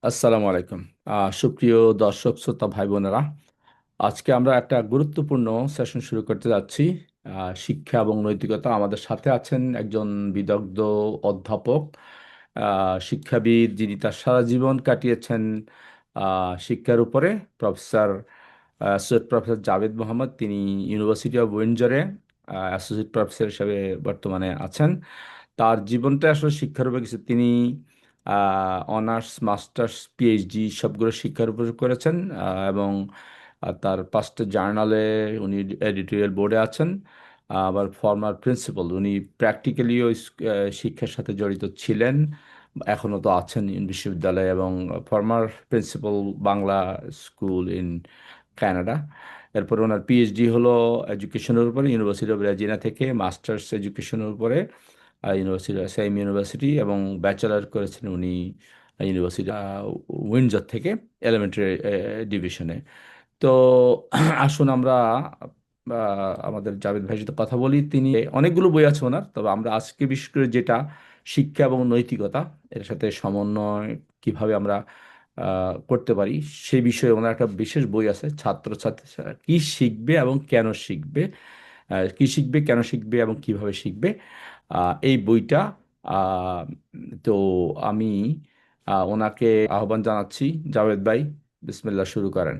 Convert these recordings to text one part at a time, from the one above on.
আসসালামু আলাইকুম। সুপ্রিয় দর্শক শ্রোতা ভাই বোনেরা, আজকে আমরা একটা গুরুত্বপূর্ণ সেশন শুরু করতে যাচ্ছি। শিক্ষা এবং নৈতিকতা। আমাদের সাথে আছেন একজন বিদগ্ধ অধ্যাপক, শিক্ষাবিদ, যিনি তার সারা জীবন কাটিয়েছেন শিক্ষার উপরে। প্রফেসর সৈয়দ প্রফেসর জাভেদ মোহাম্মদ, তিনি ইউনিভার্সিটি অফ উইন্ডজরে অ্যাসোসিয়েট প্রফেসর হিসেবে বর্তমানে আছেন। তার জীবনটা আসলে শিক্ষার উপর কিছু, তিনি অনার্স, মাস্টার্স, পিএইচডি সবগুলো শিক্ষার উপর করেছেন। এবং তার 5টা জার্নালে উনি এডিটোরিয়াল বোর্ডে আছেন। আবার ফর্মার প্রিন্সিপাল, উনি প্র্যাকটিক্যালিও শিক্ষার সাথে জড়িত ছিলেন, এখনও তো আছেন বিশ্ববিদ্যালয়ে, এবং former principal Bangla school in Canada. এরপর ওনার পিএইচডি হলো এডুকেশনের উপরে ইউনিভার্সিটি অফ রেজিনা থেকে, মাস্টার্স এডুকেশনের উপরে ইউনিভার্সিটি, সেম ইউনিভার্সিটি, এবং ব্যাচেলার করেছেন উনি ইউনিভার্সিটি উইন্ডজার থেকে, এলিমেন্টারি ডিভিশনে। তো আসুন আমরা আমাদের জাভেদ ভাইয়ের সাথে কথা বলি। তিনি অনেকগুলো বই আছে ওনার, তবে আমরা আজকে বিশেষ করে যেটা শিক্ষা এবং নৈতিকতা, এর সাথে সমন্বয় কিভাবে আমরা করতে পারি সেই বিষয়ে ওনার একটা বিশেষ বই আছে, ছাত্রছাত্রীরা কি শিখবে এবং কেন শিখবে, কি শিখবে, কেন শিখবে এবং কিভাবে শিখবে। এই বইটা, আহ, তো আমি ওনাকে আহ্বান জানাচ্ছি। জাভেদ ভাই, বিসমিল্লাহ, শুরু করেন।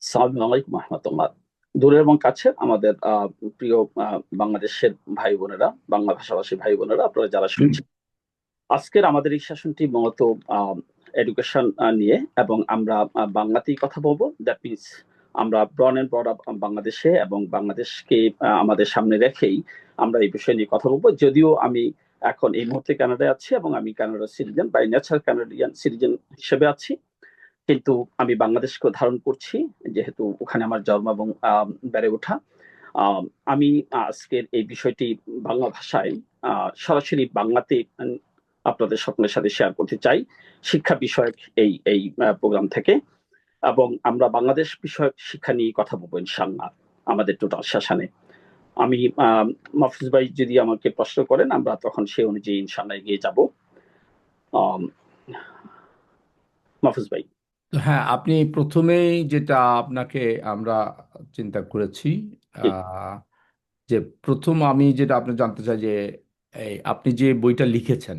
সালাম আলাইকুম রহমতুল্লাহ। দূরের এবং কাছে আমাদের প্রিয় বাংলাদেশের ভাই বোনেরা, বাংলা ভাষাভাষী ভাই বোনেরা, আপনারা যারা শুনছেন, আজকের আমাদের এই সেশনটি মূলত এডুকেশন নিয়ে, এবং আমরা বাংলাতেই কথা বলবো। দ্যাট মিনস আমরা ব্রন এন্ড ব্রড আপ বাংলাদেশে এবং বাংলাদেশকে আমাদের সামনে রেখেই আমরা এই বিষয় নিয়ে কথা বলবো। যদিও আমি এখন এই মুহূর্তে কানাডায় আছি এবং আমি কানাডার citizen, by nature Canadian citizen হিসেবে আছি, কিন্তু আমি বাংলাদেশকে ধারণ করছি যেহেতু ওখানে আমার জন্ম এবং বেড়ে ওঠা। আহ, আমি আজকের এই বিষয়টি বাংলা ভাষায় সরাসরি বাংলাতে আপনাদের সকলের সাথে শেয়ার করতে চাই, শিক্ষা বিষয়ক এই এই প্রোগ্রাম থেকে। এবং আমরা বাংলাদেশ বিষয়ক শিক্ষা নিয়ে কথা বলবো ইনশাল্লাহ আমাদের টোটাল সেশনে। আমি মাহফুজ ভাই যদি আমাকে প্রশ্ন করেন, আমরা তখন সেই অনুযায়ী ইনশাল্লাহ এগিয়ে যাব। আহ, মাহফুজ ভাই। তো হ্যাঁ, আপনি প্রথমেই যেটা আপনাকে আমরা চিন্তা করেছি, জি। আহ, যে প্রথম আমি যেটা আপনি জানতে চাই যে আপনি যে বইটা লিখেছেন,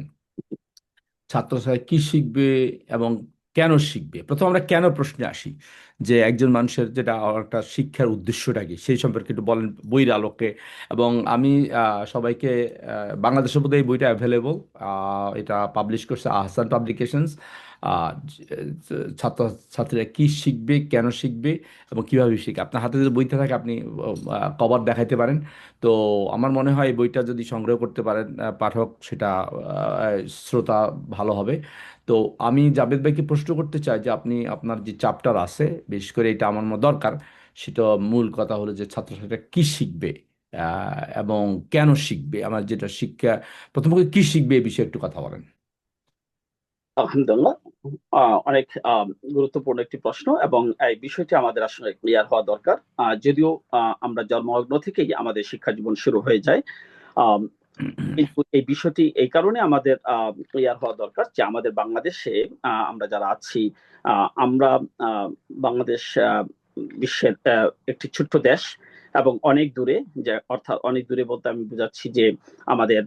ছাত্রছাত্রী কি শিখবে এবং কেন শিখবে। প্রথম আমরা কেন প্রশ্নে আসি, যে একজন মানুষের যেটা একটা শিক্ষার উদ্দেশ্যটা কি সেই সম্পর্কে একটু বলেন বইয়ের আলোকে। এবং আমি সবাইকে, বাংলাদেশের মধ্যে এই বইটা অ্যাভেলেবল, এটা পাবলিশ করছে আহসান পাবলিকেশনস। ছাত্রছাত্রীরা কি শিখবে, কেন শিখবে এবং কিভাবে শিখবে, আপনার হাতে যদি বইটা থাকে আপনি কভার দেখাইতে পারেন। তো আমার মনে হয় এই বইটা যদি সংগ্রহ করতে পারেন পাঠক, সেটা শ্রোতা ভালো হবে। তো আমি জাভেদ ভাইকে প্রশ্ন করতে চাই যে আপনি আপনার যে চ্যাপ্টার আছে, বিশেষ করে এটা আমার মনে দরকার, সেটা মূল কথা হলো যে ছাত্রছাত্রীরা কি শিখবে এবং কেন শিখবে। আমার যেটা শিক্ষা, প্রথমত কি শিখবে এই বিষয়ে একটু কথা বলেন। আলহামদুলিল্লাহ। অনেক গুরুত্বপূর্ণ একটি প্রশ্ন, এবং এই বিষয়টি আমাদের আসলে ক্লিয়ার হওয়া দরকার। যদিও আমরা জন্মলগ্ন থেকেই আমাদের শিক্ষা জীবন শুরু হয়ে যায়, আম, কিন্তু এই বিষয়টি এই কারণে আমাদের ক্লিয়ার হওয়া দরকার যে আমাদের বাংলাদেশে আমরা যারা আছি, আমরা আহ, বাংলাদেশ বিশ্বের একটি ছোট্ট দেশ, এবং অনেক দূরে। যে অর্থাৎ অনেক দূরে বলতে আমি বোঝাচ্ছি যে আমাদের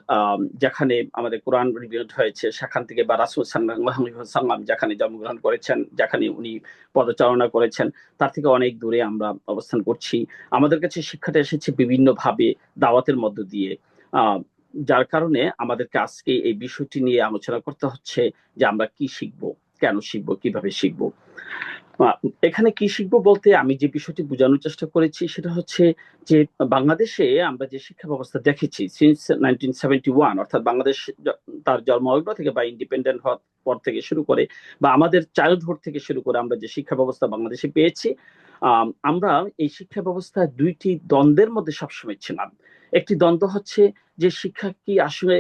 যেখানে আমাদের কোরআন রিভিউড হয়েছে সেখান থেকে, বা রাসূল সাল্লাল্লাহু আলাইহি ওয়াসাল্লাম যেখানে জন্মগ্রহণ করেছেন, যেখানে উনি পদচারণা করেছেন, তার থেকে অনেক দূরে আমরা অবস্থান করছি। আমাদের কাছে শিক্ষাটা এসেছে বিভিন্ন ভাবে, দাওয়াতের মধ্য দিয়ে। আহ যার কারণে আমাদেরকে আজকে এই বিষয়টি নিয়ে আলোচনা করতে হচ্ছে যে আমরা কি শিখবো, কেন শিখবো, কিভাবে শিখবো। আহ, এখানে কি শিখবো বলতে আমি যে বিষয়টি বোঝানোর চেষ্টা করেছি সেটা হচ্ছে যে বাংলাদেশে আমরা যে শিক্ষা ব্যবস্থা দেখেছি সিন্স 1971, অর্থাৎ বাংলাদেশ তার জন্মলগ্ন থেকে বা ইন্ডিপেন্ডেন্ট হওয়ার পর থেকে শুরু করে, বা আমাদের চাইল্ডহুড থেকে শুরু করে আমরা যে শিক্ষা ব্যবস্থা বাংলাদেশে পেয়েছি, আমরা এই শিক্ষা ব্যবস্থা দুইটি দ্বন্দ্বের মধ্যে সবসময় ছিলাম। একটি দ্বন্দ্ব হচ্ছে যে শিক্ষা কি আসলে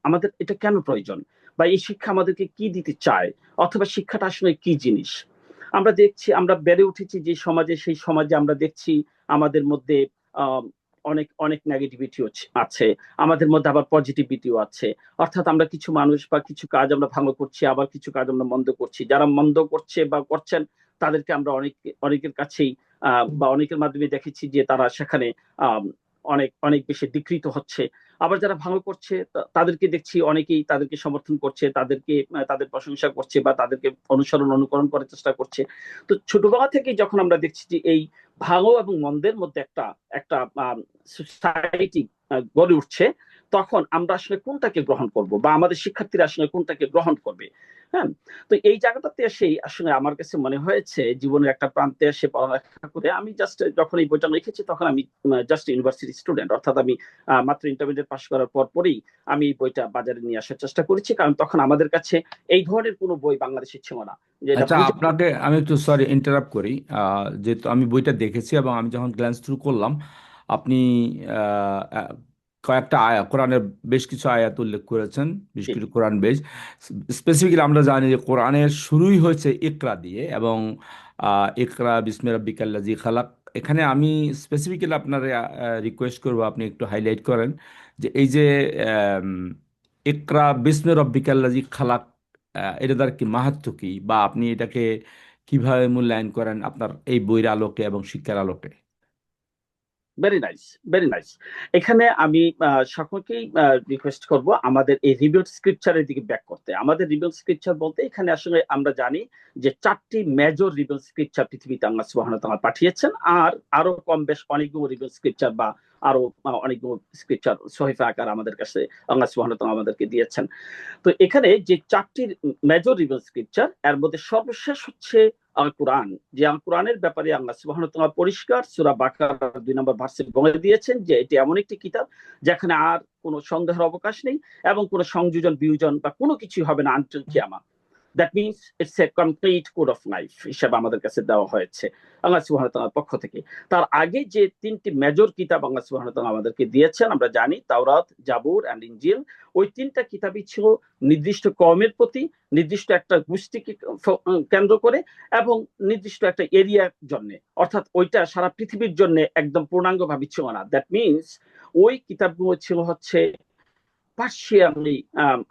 আমাদের এটা কেন প্রয়োজন, বা এই শিক্ষা আমাদেরকে কি দিতে চায়, অথবা শিক্ষাটা আসলে কি জিনিস। আমরা দেখছি, আমরা বেড়ে উঠেছি যে সমাজে, সেই সমাজে আমরা দেখছি আমাদের মধ্যে অনেক অনেক নেগেটিভিটিও আছে, আমাদের মধ্যে আবার পজিটিভিটিও আছে। অর্থাৎ আমরা কিছু মানুষ বা কিছু কাজ আমরা ভালো করছি, আবার কিছু কাজ আমরা মন্দ করছি। যারা মন্দ করছে বা করছেন তাদেরকে আমরা অনেকের কাছেই বা অনেকের মাধ্যমে দেখেছি যে তারা সেখানে আহ অনেক অনেক বেশি বিকৃত হচ্ছে। আবার যারা ভালো করছে তাদেরকে দেখছি অনেকেই তাদেরকে সমর্থন করছে, তাদেরকে তাদের প্রশংসা করছে বা তাদেরকে অনুকরণ করার চেষ্টা করছে। তো ছোটবেলা থেকেই যখন আমরা দেখছি যে এই ভালো এবং মন্দের মধ্যে একটা একটা সোসাইটি গড়ে উঠছে, তখন আমরা আসলে কোনটাকে গ্রহণ করব বা আমাদের শিক্ষার্থীরা আসলে কোনটাকে গ্রহণ করবে। হ্যাঁ, তো এই জায়গাটাতে এসেই আসলে আমার কাছে মনে হয়েছে জীবনের একটা প্রান্তে এসে পড়ালেখা করে আমি জাস্ট যখন এই বইটা লিখেছি তখন আমি জাস্ট ইউনিভার্সিটি স্টুডেন্ট, অর্থাৎ আমি মাত্র ইন্টারমিডিয়েট পাস করার পরেই আমি এই বইটা বাজারে নিয়ে আসার চেষ্টা করেছি, কারণ তখন আমাদের কাছে এই ধরনের কোনো বই বাংলাদেশে ছিল না যে এটা আচ্ছা, বুঝে। আপনাকে আমি একটু সরি ইন্টারাপ্ট করি। যেহেতু আমি বইটা দেখেছি এবং আমি যখন গ্ল্যান্স থ্রু করলাম, আপনি আহ, আহ, কয়েকটা কোরআনের বেশ কিছু আয়াত উল্লেখ করেছেন, বেশ কিছু কোরআন বেশ স্পেসিফিক্যালি আমরা জানি যে কোরআনের শুরুই হয়েছে ইকরা দিয়ে, এবং ইকরা বিস্মে রাব্বিকাল্লাযী খালাক। এখানে আমি স্পেসিফিক্যালি আপনার রিকোয়েস্ট করবো আপনি একটু হাইলাইট করেন যে এই যে আম, ইকরা বিস্মে রাব্বিকাল্লাযী খালাক, এটা তার কি মাহাত্ম্য কি, বা আপনি এটাকে কিভাবে মূল্যায়ন করেন আপনার এই বইয়ের আলোকে এবং শিক্ষার আলোকে? Very nice, very nice. এখানে আমি সকলকেই রিকোয়েস্ট করব আমাদের এই রিভিউড স্ক্রিপচারের দিকে ব্যাক করতে। আমাদের রিভিউড স্ক্রিপচার বলতে এখানে আসলে আমরা জানি যে চারটি মেজর রিভিউড স্ক্রিপচার পৃথিবীতে আল্লাহ সুবহানাহু ওয়া তাআলা পাঠিয়েছেন, আর আরো কম বেশ অনেকগুলো রিভিউড স্ক্রিপচার বা আরো অনেকগুলো স্ক্রিপচার সহিফা আকার আমাদের কাছে আল্লাহ সুবহানাহু ওয়া তাআলা আমাদেরকে দিয়েছেন। তো এখানে যে চারটি মেজর রিভিউ স্ক্রিপচার, এর মধ্যে সর্বশেষ হচ্ছে আল কোরআন। যে আল কোরআনের ব্যাপারে আল্লাহ সুবহানাহু ওয়া তাআলা পরিষ্কার সূরা বাকারার 2 নম্বর ভার্সে বলে দিয়েছেন যে এটি এমন একটি কিতাব যেখানে আর কোনো সন্দেহের অবকাশ নেই এবং কোনো সংযোজন বিয়োজন বা কোনো কিছু হবে না আনটিল কিয়ামা। That means it's a complete code of life হিসেবে আমাদের কাছে দেওয়া হয়েছে আল্লাহ সুবহানাহু ওয়া তাআলার পক্ষ থেকে। তার আগে যে তিনটি মেজর কিতাব আল্লাহ সুবহানাহু ওয়া তাআলা আমাদেরকে দিয়েছেন আমরা জানি, তাওরাত, জাবুর এন্ড ইনজিল। ওই তিনটা কিতাবই ছিল নির্দিষ্ট কওমের প্রতি, নির্দিষ্ট একটা গোষ্ঠীকে কেন্দ্র করে এবং নির্দিষ্ট একটা এরিয়ার জন্য। অর্থাৎ ওইটা সারা পৃথিবীর জন্য একদম পূর্ণাঙ্গভাবে ছিল না। দ্যাট মিনস ওই কিতাবগুলো ছিল হচ্ছে পার্শিয়ালি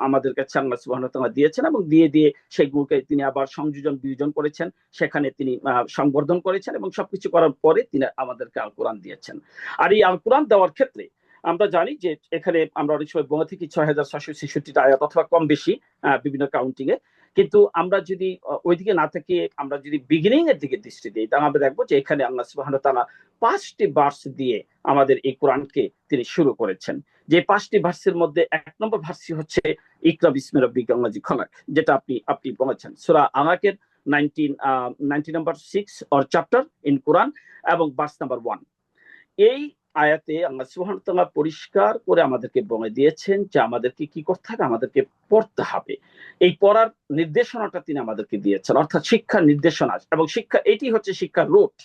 আমাদের কাছে আল্লাহ সুবহানাহু ওয়া তাআলা দিয়েছেন, এবং দিয়ে দিয়ে সেগুলোকে তিনি আবার সংযোজন বিয়োজন করেছেন, সেখানে তিনি সংবর্ধন করেছেন এবং সবকিছু করার পরে তিনি আমাদেরকে আল কোরআন দিয়েছেন। আর এই আল কোরআন দেওয়ার ক্ষেত্রে আমরা জানি যে এখানে আমরা অনেক সময় বলে থাকি 6,666টা আয়াত অথবা কম বেশি বিভিন্ন কাউন্টিং এ। কিন্তু আমরা যদি ওইদিকে না থেকে আমরা যদি বিগিনিং এর দিকে দৃষ্টি দিই তাহলে আমরা দেখবো যে এখানে আল্লাহ সুবহানাহু ওয়া তাআলা 5টি ভার্স দিয়ে আমাদের এই কোরআনকে তিনি শুরু করেছেন। যে 5টি ভার্সের মধ্যে 1 নম্বর ভার্সই হচ্ছে ইকরা বিসমি রাব্বিকাল্লাযী খালাক, যেটা আপনি আপনি বলেছেন সূরা আলাকের 19 নাম্বার 6 অর চ্যাপ্টার ইন কোরআন এবং ভার্স নাম্বার 1। এই আয়াতে আল্লাহ সুবহানাহু ওয়া তাআলা পরিষ্কার করে আমাদেরকে বলে দিয়েছেন যে আমাদেরকে কি করতে হবে, আমাদেরকে পড়তে হবে। এই পড়ার নির্দেশনাটা তিনি আমাদেরকে দিয়েছেন, অর্থাৎ শিক্ষার নির্দেশনা। এবং শিক্ষা এটি হচ্ছে শিক্ষার রুট।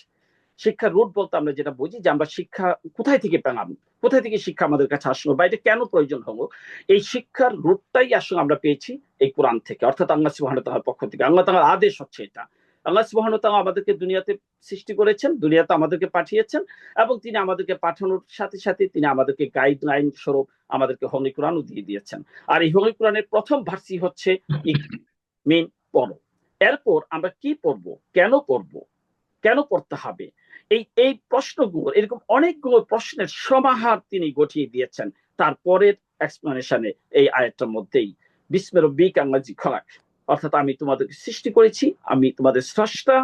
শিক্ষার রুট বলতে আমরা যেটা বুঝি যে আমরা শিক্ষা কোথায় থেকে পেলাম, কোথায় থেকে শিক্ষা আমাদের কাছে আসলো বা এটা কেন প্রয়োজন হলো, এই শিক্ষার রুটটাই আসলে আমরা পেয়েছি এই কোরআন থেকে, অর্থাৎ আল্লাহ সুবহানাহু ওয়া তাআলার পক্ষ থেকে। আল্লাহ তাআলার আদেশ হচ্ছে এটা। আল্লাহ সুবহানাহু ওয়া তাআলা আমাদেরকে দুনিয়াতে সৃষ্টি করেছেন, দুনিয়াতে আমাদেরকে পাঠিয়েছেন, এবং তিনি আমাদেরকে পাঠানোর সাথে সাথে তিনি আমাদেরকে গাইডলাইন স্বরূপ আমাদেরকে হোলি কোরআনও দিয়ে দিয়েছেন। আর এই হোলি কোরআনের প্রথম ভার্সি হচ্ছে মেন পড়ো। এরপর আমরা কি পড়বো, কেন পড়বো, কেন পড়তে হবে, এই এই প্রশ্নগুলো, এরকম অনেকগুলো প্রশ্নের সমাহার তিনি গঠিয়ে দিয়েছেন তারপরের এক্সপ্লেনেশনে এই আয়াতটার মধ্যেই। বিসমি রাব্বিকাল্লাযী খালাক, অর্থাৎ আমি তোমাদেরকে সৃষ্টি করেছি, আমি তোমাদের স্রষ্টা,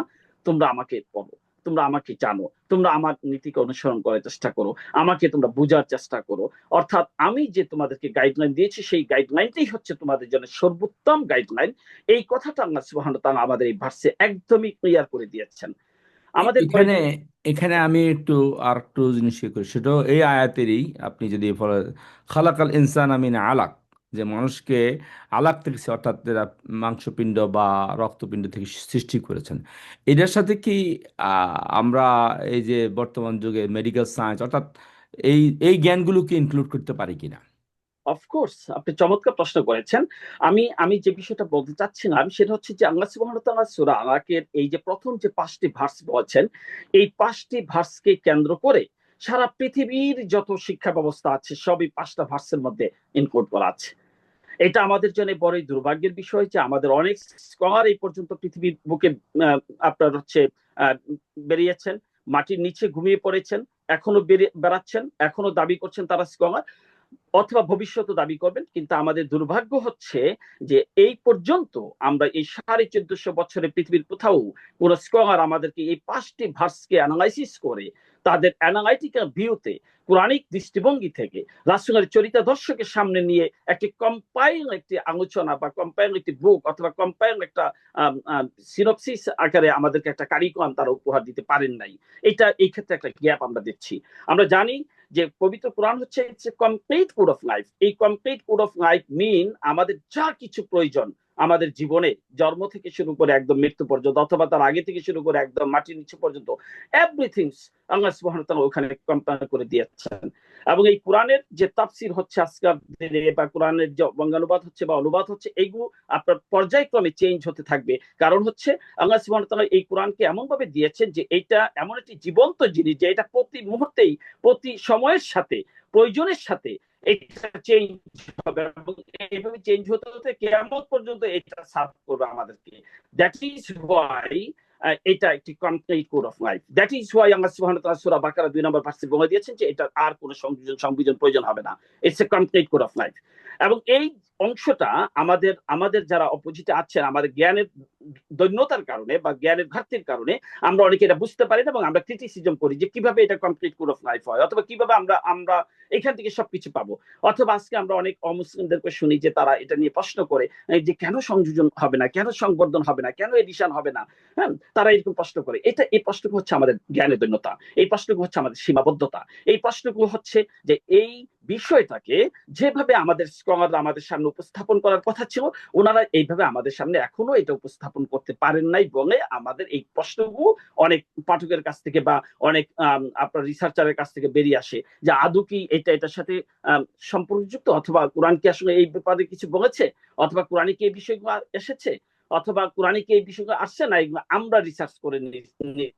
তোমরা আমাকে পড়ো, তোমরা আমাকে জানো, তোমরা আমার নীতিকে অনুসরণ করার চেষ্টা করো, আমাকে তোমরা বোঝার চেষ্টা করো। অর্থাৎ আমি যে তোমাদেরকে গাইডলাইন দিয়েছি সেই গাইডলাইনটাই হচ্ছে তোমাদের জন্য সর্বোত্তম গাইডলাইন। এই কথাটা আল্লাহ সুবহানাহু ওয়া তাআলা আমাদের এই ভার্সে একদমই ক্লিয়ার করে দিয়েছেন। আমাদের এখানে এখানে আমি একটু আর একটু জিনিস ইয়ে করি, সেটা এই আয়াতেরই আপনি যদি খালাকাল ইনসান মিন আলাক, যে মানুষকে আলাক থেকে অর্থাৎ যারা মাংসপিণ্ড বা রক্তপিণ্ড থেকে সৃষ্টি করেছেন, এটার সাথে কি আমরা এই যে বর্তমান যুগে মেডিকেল সায়েন্স অর্থাৎ এই এই জ্ঞানগুলোকে ইনক্লুড করতে পারি কিনা? অফকোর্স আপনি চমৎকার প্রশ্ন করেছেন। আমি আমি যে বিষয়টা বলতে চাচ্ছিলাম সেটা হচ্ছে যে আল্লাহ সুবহানাহু ওয়া তাআলা সূরা আলাকের এই যে প্রথম যে 5টি ভার্স বলছেন, এই 5টি ভার্সকে কেন্দ্র করে সারা পৃথিবীর যত শিক্ষা ব্যবস্থা আছে সবই 5টা ভার্সের মধ্যে ইনক্লুড করা আছে। এটা আমাদের জন্য বড়ই দুর্ভাগ্যের বিষয় যে আমাদের অনেক স্কলার এই পর্যন্ত পৃথিবীর বুকে আপনার হচ্ছে বেরিয়েছেন, মাটির নিচে ঘুমিয়ে পড়েছেন, এখনো বেড়াচ্ছেন, এখনো দাবি করছেন তারা স্কলার, অথবা ভবিষ্যতে দাবি করবেন। কিন্তু আমাদের দুর্ভাগ্য হচ্ছে যে এই পর্যন্ত আমরা এই 1450 বছরে পৃথিবীর কোথাও কোন স্কলার আমাদেরকে এই 5টি ভার্সকে অ্যানালাইসিস করে তাদের অ্যানালাইটিক্যাল ভিউতে কোরআনিক দৃষ্টিভঙ্গি থেকে রাসূলের চরিতাদর্শকে সামনে নিয়ে একটি কম্পাইল একটি আলোচনা বা কম্পাইল একটি বুক অথবা কম্পাইল একটা সিনপসিস আকারে আমাদেরকে একটা কারিকুলাম তারা উপহার দিতে পারেন নাই। এটা এই ক্ষেত্রে একটা গ্যাপ আমরা দেখছি। আমরা জানি যে পবিত্র কোরআন হচ্ছে কমপ্লিট কোড অফ লাইফ। এই কমপ্লিট কোড অফ লাইফ মিন আমাদের যা কিছু প্রয়োজন আমাদের জীবনে জন্ম থেকে শুরু করে একদম মৃত্যু পর্যন্ত অথবা তার আগে থেকে শুরু করে একদম মাটির নিচে পর্যন্ত এভরিথিং আল্লাহ সুবহানাহু ওয়া তাআলা ওখানে কম্পাইল করে দিয়েছেন। এবং এই কোরআনের যে তাফসির হচ্ছে আজকাল বা কোরআনের যে বঙ্গানুবাদ হচ্ছে বা অনুবাদ হচ্ছে এইগুলো আপনার পর্যায়ক্রমে চেঞ্জ হতে থাকবে। কারণ হচ্ছে আল্লাহ সুবহানাহু ওয়া তাআলা এই কোরআনকে এমন ভাবে দিয়েছেন যে এটা এমন একটি জীবন্ত জিনিস যে এটা প্রতি মুহূর্তেই প্রতি সময়ের সাথে প্রয়োজনের সাথে এটা চেঞ্জ হবে এবং এইভাবে চেঞ্জ হতে হতে কিয়ামত পর্যন্ত এটা সার্ভ করবে আমাদেরকে। দ্যাট ইজ হোয়াই এটা একটি complete code of life. That is why আল্লাহ সুবহানাহু ওয়া তাআলা সূরা বাকারা 2 নম্বর ভার্সে বলে দিয়েছেন যে এটা আর কোনো সংযোজন প্রয়োজন হবে না। It's a complete code of life. এবং এই অংশটা আমাদের যারা অপোজিটে আছেন আমাদের জ্ঞানের দৈন্যতার কারণে বা জ্ঞানের ঘাটতির কারণে আমরা অনেকে এটা বুঝতে পারি না এবং আমরা ক্রিটিসিজম করি যে কিভাবে এটা কমপ্লিট কোড অফ লাইফ হয় অথবা কিভাবে আমরা এখান থেকে সবকিছু পাবো। অথবা আজকে আমরা অনেক অমুসলিমদেরকে শুনি যে তারা এটা নিয়ে প্রশ্ন করে যে কেন সংযোজন হবে না, কেন সংবর্ধন হবে না, কেন এডিশন হবে না। হ্যাঁ, তারা এরকম প্রশ্ন করে। এই প্রশ্নগুলো হচ্ছে আমাদের জ্ঞানের দৈন্যতা, এই প্রশ্নগুলো হচ্ছে আমাদের সীমাবদ্ধতা, এই প্রশ্নগুলো হচ্ছে যে এই বিষয়টাকে যেভাবে আমাদের স্কলাররা আমাদের সামনে উপস্থাপন করার কথা ছিল ওনারা এইভাবে আমাদের সামনে এখনো এটা উপস্থাপন করতে পারেন নাই বলে আমাদের এই প্রশ্নগুলো অনেক পাঠকের কাছ থেকে বা অনেক আপনার রিসার্চারের কাছ থেকে বেরিয়ে আসে যে আদৌ কি এটার সাথে সম্পর্কযুক্ত অথবা কোরআন কি আসলে এই ব্যাপারে কিছু বলেছে অথবা কোরআনে কি এই বিষয়গুলো এসেছে অথবা কোরআনে কি এই বিষয়গুলো আসছে না এগুলো আমরা রিসার্চ করে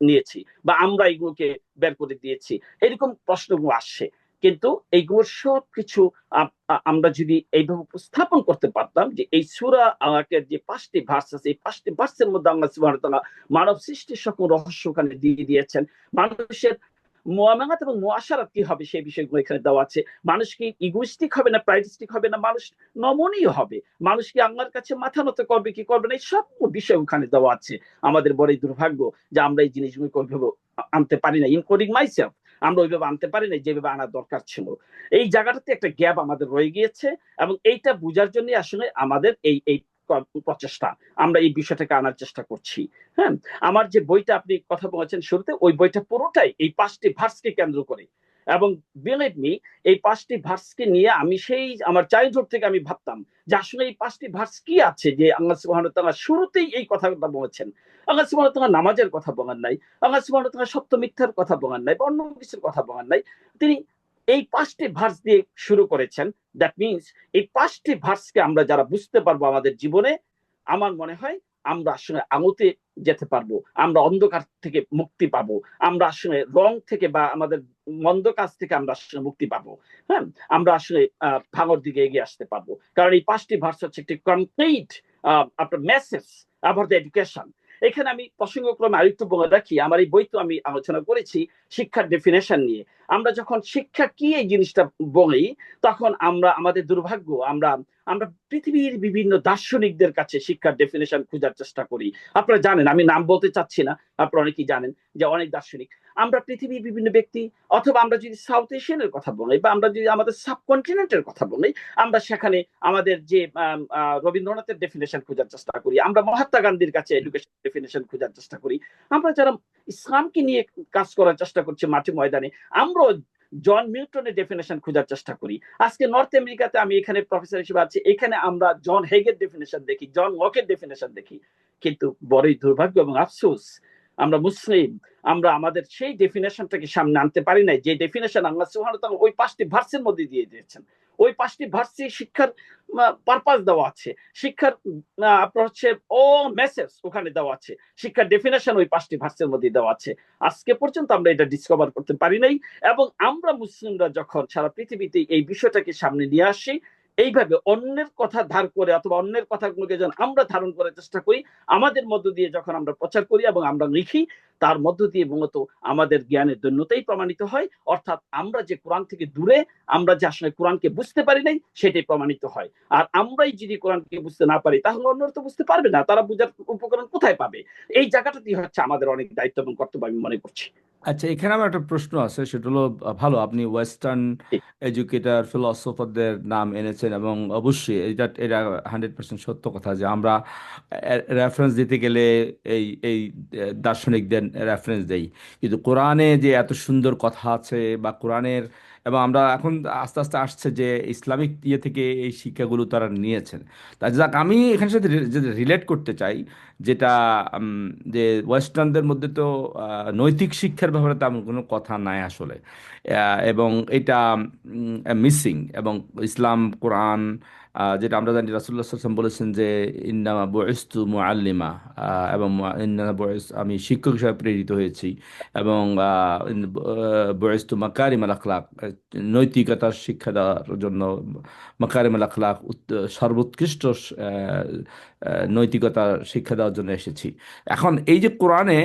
নিয়েছি বা আমরা এগুলোকে বের করে দিয়েছি, এরকম প্রশ্নগুলো আসছে। কিন্তু এইগুলোর সবকিছু আমরা যদি এইভাবে উপস্থাপন করতে পারতাম যে এই সূরা আলাকের যে 5টি ভার্স আছে এই 5টি ভার্সের মধ্যে আল্লাহ সুবহানাহু ওয়া তাআলা মানব সৃষ্টির সকল রহস্য ওখানে দিয়ে দিয়েছেন। মানুষের মুআমালাত এবং মুআশারাত কি হবে সেই বিষয়গুলো এখানে দেওয়া আছে। মানুষ কি ইগোইস্টিক হবে না প্রাইডিস্টিক হবে না, মানুষ নমনীয় হবে, মানুষ কি আল্লাহর কাছে মাথা নত করবে কি করবে না, এই সব বিষয় ওখানে দেওয়া আছে। আমাদের বড়ই দুর্ভাগ্য যে আমরা এই জিনিসগুলো ওইভাবে আনতে পারি না, ইনক্লুডিং মাইসেলফ। আমরা ওইভাবে আনতে পারি না যেভাবে আনার দরকার ছিল। এই জায়গাটাতে একটা গ্যাপ আমাদের রয়ে গিয়েছে এবং এইটা বোঝার জন্য আসলে আমাদের এই এই প্রচেষ্টা, আমরা এই বিষয়টাকে আনার চেষ্টা করছি। হ্যাঁ, আমার যে বইটা আপনি কথা বলেছেন শুরুতে ওই বইটা পুরোটাই এই 5টি ভার্সকে কেন্দ্র করে এবং বিলিভ মি এই 5টি ভার্সকে নিয়ে আমি সেই আমার চাইল্ডহুড থেকে আমি ভাবতাম যে আসলে এই 5টি ভার্স কি আছে যে আল্লাহ সুবহানাহু ওয়া তাআলা শুরুতেই এই কথাটা বলেছেন। আল্লাহ সুবহানাহু ওয়া তাআলা নামাজের কথা বলেন নাই, আল্লাহ সুবহানাহু ওয়া তাআলা সত্য মিথ্যার কথা বলেন নাই বা অন্য কিছুর কথা বলেন নাই, তিনি এই 5টি ভার্স দিয়ে শুরু করেছেন। দ্যাট মিনস এই 5টি ভার্সকে আমরা যারা বুঝতে পারবো আমাদের জীবনে আমার মনে হয় আমরা আসলে আলোতে যেতে পারবো, আমরা অন্ধকার থেকে মুক্তি পাবো, আমরা আসলে রং থেকে বা আমাদের মন্দ কাজ থেকে আমরা আসলে মুক্তি পাবো। হ্যাঁ, আমরা আসলে ভাঙর দিকে এগিয়ে আসতে পারবো। কারণ এই 5টি ভার্স হচ্ছে একটি কমপ্লিট আপনার মেসেজ অ্যাবাউট দ্য এডুকেশন। এখানে আমি প্রসঙ্গক্রমে আরেকটু বলে রাখি আমার এই বই তো আমি আলোচনা করেছি শিক্ষার ডেফিনেশন নিয়ে। আমরা যখন শিক্ষা কি এই জিনিসটা বলি তখন আমরা আমাদের দুর্ভাগ্য আমরা আমরা পৃথিবীর বিভিন্ন দার্শনিকদের কাছে শিক্ষার ডেফিনেশন খোঁজার চেষ্টা করি। আপনারা জানেন আমি নাম বলতে চাচ্ছি না, আপনারা অনেকেই জানেন যে অনেক দার্শনিক আমরা পৃথিবীর বিভিন্ন ব্যক্তি অথবা আমরা যদি সাউথ এশিয়ানের কথা বলি বা আমরা যদি আমাদের সাবকন্টিনেন্টের কথা বলি আমরা সেখানে আমাদের যে রবীন্দ্রনাথের ডেফিনেশন খোঁজার চেষ্টা করি, আমরা মহাত্মা গান্ধীর কাছে এডুকেশন ডেফিনেশন খোঁজার চেষ্টা করি, আমরা যারা ইসলামকে নিয়ে কাজ করার চেষ্টা করছি মাঠে ময়দানে আমরা জন মিল্টনের ডেফিনেশন খোঁজার চেষ্টা করি। আজকে নর্থ আমেরিকাতে আমি এখানে প্রফেসর হিসেবে আছি, এখানে আমরা জন হেগের ডেফিনেশন দেখি, জন লকের ডেফিনেশন দেখি। কিন্তু বড়ই দুর্ভাগ্য এবং আফসোস আমরা মুসলিম আমরা আমাদের সেই ডেফিনেশনটাকে সামনে আনতে পারি নাই যে ডেফিনেশন আল্লাহ সুবহানাহু ওয়া তাআলা ওই 5টি ভার্সের মধ্যে দিয়ে দিয়েছেন। ওই 5টি ভার্সে শিক্ষার পারপাস দেওয়া আছে, শিক্ষার আপনার হচ্ছে ও মেসেজ ওখানে দেওয়া আছে, শিক্ষার ডেফিনেশন ওই 5টি ভার্সের মধ্যে দেওয়া আছে। আজকে পর্যন্ত আমরা এটা ডিসকভার করতে পারি নাই। এবং আমরা মুসলিমরা যখন সারা পৃথিবীতে এই বিষয়টাকে সামনে নিয়ে আসি, এইভাবে অন্যের কথা ধার করে অথবা অন্যের কথাগুলোকে যখন আমরা ধারণ করার চেষ্টা করি, আমাদের মধ্য দিয়ে যখন আমরা প্রচার করি এবং আমরা লিখি, তার মধ্য দিয়ে মূলত আমাদের জ্ঞানের দৈন্যতাই প্রমাণিত হয়। অর্থাৎ আমরা যে কোরআন থেকে দূরে, আমরা যে আসলে কোরআনকে বুঝতে পারি নাই, সেটাই প্রমাণিত হয়। আর আমরাই যদি কোরআনকে বুঝতে না পারি, তাহলে অন্যরা তো বুঝতে পারবে না, তারা বুঝার উপকরণ কোথায় পাবে? এই জায়গাটাতেই হচ্ছে আমাদের অনেক দায়িত্ব এবং কর্তব্য আমি মনে করছি। আচ্ছা, এখানে আমার একটা প্রশ্ন আছে, সেটা হলো ভালো আপনি ওয়েস্টার্ন এডুকেটর ফিলোসফারদের নাম এনেছেন, এবং অবশ্যই এটা এটা 100% সত্য কথা যে আমরা রেফারেন্স দিতে গেলে এই এই দার্শনিকদের রেফারেন্স দেই, কিন্তু কোরআনে যে এত সুন্দর কথা আছে বা কোরআনের, এবং আমরা এখন আস্তে আস্তে আসছে যে ইসলামিক ইয়ে থেকে এই শিক্ষাগুলো তারা নিয়েছেন। তা যাক, আমি এখানে সাথে রিলেট করতে চাই, যেটা যে ওয়েস্টার্নদের মধ্যে তো নৈতিক শিক্ষার ব্যাপারে তেমন কোনো কথা নাই আসলে, এবং এটা মিসিং। এবং ইসলাম, কোরআন, যেটা আমরা জানি রাসূলুল্লাহ সাল্লাল্লাহু আলাইহি ওয়াসাল্লাম বলেছেন যে ইন্নামা বুইসতু মুআল্লিমা, এবং আমি শিক্ষক হিসেবে প্রেরিত হয়েছি, এবং বুইসতু মাকারিমাল আখলাক, নৈতিকতার শিক্ষা দেওয়ার জন্য, মাকারিমাল আখলাক সর্বোৎকৃষ্ট নৈতিকতার শিক্ষা দেওয়ার জন্য এসেছি। এখন এই যে কোরআনে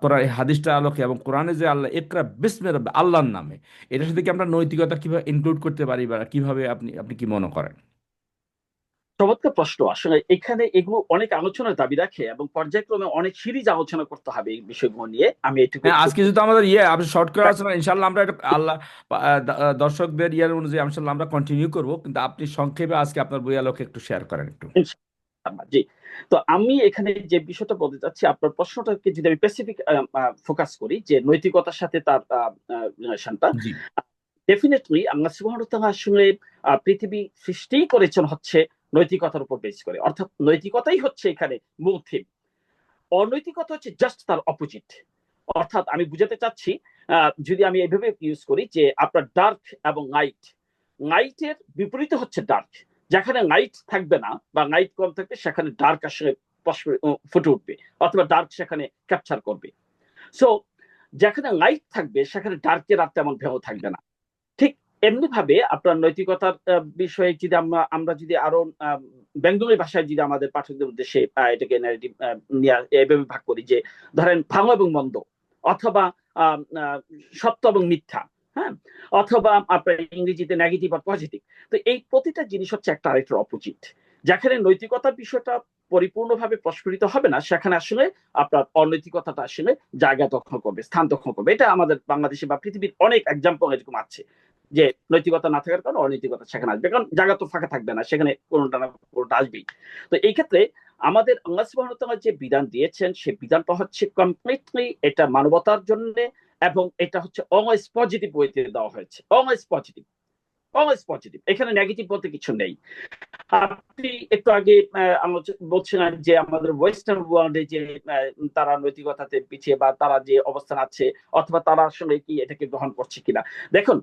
কোরআন এই হাদিসটার আলোকে এবং কোরআনে যে আল্লাহ ইকরা বিসমি রাব্বিক, আল্লাহর নামে, এটার সাথে কি আমরা নৈতিকতা কিভাবে ইনক্লুড করতে পারি, বা কিভাবে আপনি আপনি কি মনে করেন? চমৎকার প্রশ্ন। আসলে এখানে এগুলো অনেক আলোচনার দাবি রাখে এবং পর্যায়ক্রমে অনেক সিরিজ আলোচনা করতে হবে এই বিষয়গুলো নিয়ে। আমি এটুকু হ্যাঁ, একটু আজকে যেহেতু আমাদের ইয়ে আপনি শর্ট করে আলোচনা, ইনশাল্লাহ আমরা এটা আল্লাহ দর্শকদের ইয়ের অনুযায়ী ইনশাল্লাহ আমরা কন্টিনিউ করব, কিন্তু আপনি সংক্ষেপে আজকে আপনার বই আলোকে একটু শেয়ার করেন একটু। জি। তো আমি এখানে যে বিষয়টা বলতে চাচ্ছি, আপনার প্রশ্নটাকে যদি আমি স্পেসিফিক ফোকাস করি যে নৈতিকতার সাথে তার রিলেশনটা, জি। ডেফিনেটলি আল্লাহ সুবহানাহু ওয়া তাআলা আসলে পৃথিবী সৃষ্টি করেছেন হচ্ছে নৈতিকতার উপর বেস করে, অর্থাৎ নৈতিকতাই হচ্ছে এখানে মূল থিম। অনৈতিকতা হচ্ছে জাস্ট তার অপোজিট। অর্থাৎ আমি বুঝাতে চাচ্ছি, যদি আমি এইভাবে ইউজ করি যে আপনার ডার্ক এবং লাইট, লাইটের বিপরীতে হচ্ছে ডার্ক। যেখানে লাইট থাকবে না বা লাইট কম থাকবে, সেখানে ডার্ক আসলে ফুটে উঠবে, অথবা ডার্ক সেখানে ক্যাপচার করবে। সো যেখানে লাইট থাকবে, সেখানে ডার্কের আর তেমন ভেও থাকবে না। ঠিক এমনি ভাবে আপনার নৈতিকতার বিষয়ে যদি আমরা আমরা যদি আরো বেঙ্গলি ভাষায় যদি আমাদের পাঠকদের উদ্দেশ্যে এটাকে narrative, এভাবে ভাগ করি যে, ধরেন ভালো এবং মন্দ, অথবা সত্য এবং মিথ্যা, হ্যাঁ, অথবা আপনার ইংরেজিতে নেগেটিভ আর পজিটিভ। তো এই প্রতিটা জিনিস হচ্ছে একটা আরেকটার অপোজিট। যেখানে নৈতিকতার বিষয়টা পরিপূর্ণভাবে প্রস্ফুটিত হবে না, সেখানে আসলে আপনার অনৈতিকতাটা আসলে জায়গা দখল করবে, স্থান দখল করবে। এটা আমাদের বাংলাদেশে বা পৃথিবীর অনেক এক্সাম্পল এরকম আছে যে নৈতিকতা না থাকার কারণে অনৈতিকতা সেখানে আসবে, কারণ জায়গা তো ফাঁকা থাকবে না, সেখানে কোনোটা না কোনোটা আসবেই। তো এই ক্ষেত্রে আমাদের আল্লাহ সুবহানাহু ওয়া তাআলা যে বিধান দিয়েছেন, সেই বিধানটা হচ্ছে কমপ্লিটলি এটা মানবতার জন্য, এবং এটা হচ্ছে অলওয়েজ পজিটিভ ওয়েতে দেওয়া হয়েছে। অলওয়েজ পজিটিভ, অলওয়েজ পজিটিভ, এখানে নেগেটিভ বলতে কিছু নেই। আপনি একটু আগে বলছিলেন যে আমাদের ওয়েস্টার্ন ওয়ার্ল্ডে যে তারা নৈতিকতাতে পিছিয়ে বা তারা যে অবস্থান আছে, অথবা তারা আসলে কি এটাকে গ্রহণ করছে কিনা। দেখুন,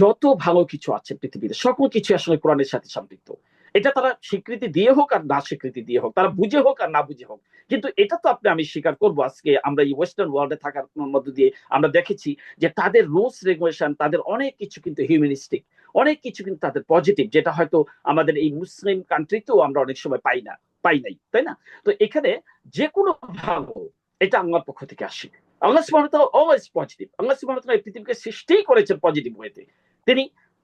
যত ভালো কিছু আছে পৃথিবীতে, সকল কিছু আসলে কোরআনের সাথে সম্পৃক্ত। এটা তারা স্বীকৃতি দিয়ে হোক আর না স্বীকৃতি দিয়ে হোক, তারা বুঝে হোক আর না বুঝে হোক, কিন্তু এটা তো আমি স্বীকার করবো, আজকে আমরা এই ওয়েস্টার্ন ওয়ার্ল্ডে থাকার মধ্য দিয়ে আমরা দেখেছি যে তাদের রুলস রেগুলেশন, তাদের অনেক কিছু কিন্তু হিউম্যানিস্টিক, অনেক কিছু কিন্তু তাদের পজিটিভ, যেটা হয়তো আমাদের এই মুসলিম কান্ট্রিতেও আমরা অনেক সময় পাই নাই, তাই না? তো এখানে যে কোনো ভালো, এটা আল্লাহর পক্ষ থেকে আসে। আল্লাহ সুবহানাহু ওয়া তাআলা অলওয়েজ পজিটিভ। আল্লাহ সুবহানাহু ওয়া তাআলা এই পৃথিবীকে সৃষ্টি করেছেন পজিটিভ ওয়েতে, তিনি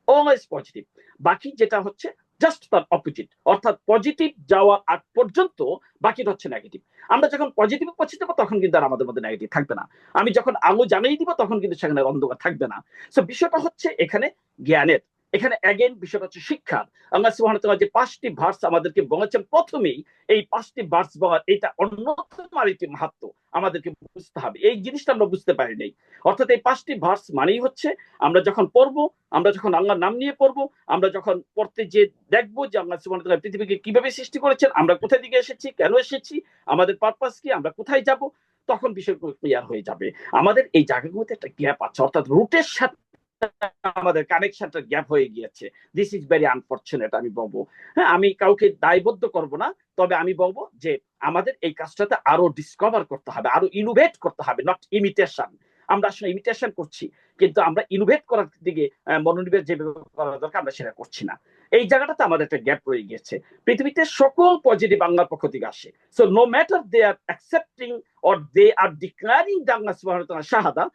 অলওয়েজ পজিটিভ। বাকি যেটা হচ্ছে জাস্ট তার অপোজিট, অর্থাৎ পজিটিভ যাওয়ার আগ পর্যন্ত বাকিটা হচ্ছে নেগেটিভ। আমরা যখন পজিটিভ পৌঁছে যাবো, তখন কিন্তু আর আমাদের মধ্যে নেগেটিভ থাকবে না। আমি যখন আলো জ্বালিয়ে দিব, তখন কিন্তু সেখানে অন্ধকার থাকবে না। সো বিষয়টা হচ্ছে এখানে জ্ঞানের, এখানে অ্যাগেন বিষয়টা হচ্ছে শিক্ষার। আল্লাহ সুবহানাহু ওয়া তাআলা যে 5টি ভার্স আমাদেরকে বলেছেন, প্রথমেই এই 5টি ভার্স বলার এটা অন্যতম আরেকটি মাহাত্ম্য আমাদেরকে বুঝতে হবে। এই জিনিসটা আমরা বুঝতে পারি নাই। অর্থাৎ এই 5টি ভার্স মানেই হচ্ছে আমরা যখন পড়বো, আমরা যখন আল্লাহর নাম নিয়ে পড়বো, আমরা যখন পড়তে যে দেখবো যে আল্লাহ সুবহানাহু ওয়া তাআলা পৃথিবীকে কিভাবে সৃষ্টি করেছেন, আমরা কোথা থেকে এসেছি, কেন এসেছি, আমাদের পারপাস কি, আমরা কোথায় যাব, তখন বিষয়গুলো ক্লিয়ার হয়ে যাবে। আমাদের এই জায়গাগুলোতে একটা গ্যাপ আছে, অর্থাৎ রুটের সাথে আমাদের কানেকশনটা গ্যাপ হয়ে গিয়েছে। দিস ইজ ভেরি আনফরচুনেট আমি বলবো। হ্যাঁ, আমি কাউকে দায়বদ্ধ করব না, তবে আমি বলবো যে আমাদের এই কাজটাতে আরো ডিসকভার করতে হবে, আরো ইনোভেট করতে হবে, নট ইমিটেশন। আমরা আসলে ইমিটেশন করছি, কিন্তু আমরা ইনোভেট করার দিকে মনোনিবেশ যেভাবে করা দরকার আমরা সেটা করছি না। এই জায়গাটাতে আমাদের একটা গ্যাপ রয়ে গেছে। পৃথিবীতে সকল পজিটিভ বাংলার পক্ষ থেকে আসে। So no matter they are accepting or they are declaring the আল্লাহ সুবহানাহু ওয়া তাআলা শাহাদা,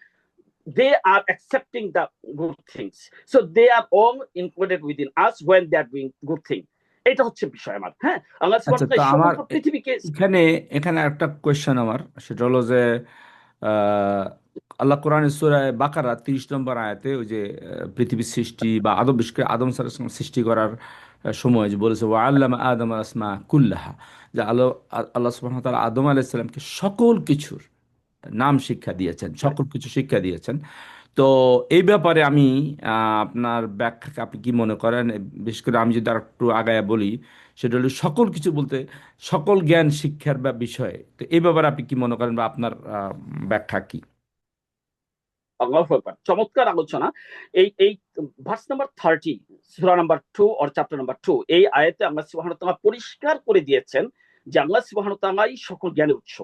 they are accepting the good things. So they are all included within us when they are doing good thing. এটা হচ্ছে বিষয় আমার। হ্যাঁ, আল্লাহ আচ্ছা, সুবহানাহু ওয়া তো তাআলা আমার সমগ্র পৃথিবীকে। এখানে এখানে একটা কোয়েশ্চেন আমার, সেটা হলো যে আহ, আল্লাহ কোরআনের সূরা বাকারা 30 নম্বর আয়াতে ওই যে পৃথিবীর সৃষ্টি বা আদম, বিশেষ করে আদম স্যারের সৃষ্টি করার সময় যে বলেছে ওয়া আল্লামা আদম আল আসমা কুল্লাহা, যে আল্লাহ আল্লাহ সুবহানাহু ওয়া তাআলা আদম আলাইহিস সালামকে সকল কিছুর নাম শিক্ষা দিয়েছেন, সকল কিছু শিক্ষা দিয়েছেন। তো এই ব্যাপারে আমি আপনার ব্যাখ্যা, আপনি কি মনে করেন? বিশেষ করে আমি যদি আর একটু আগায়া বলি, সেটা হলো সকল কিছু বলতে সকল জ্ঞান শিক্ষার বা বিষয়ে। তো এই ব্যাপারে আপনি কি মনে করেন বা আপনার ব্যাখ্যা কি? আল্লাহু আকবার, চমৎকার আলোচনা। এই এই verse number 30, Surah number 2 or chapter number 2, এই আয়াতে আল্লাহ সুবহানাহু ওয়া তাআলা পরিষ্কার করে দিয়েছেন যে আল্লাহ সুবহানাহু ওয়া তাআলাই সকল জ্ঞানের উৎস।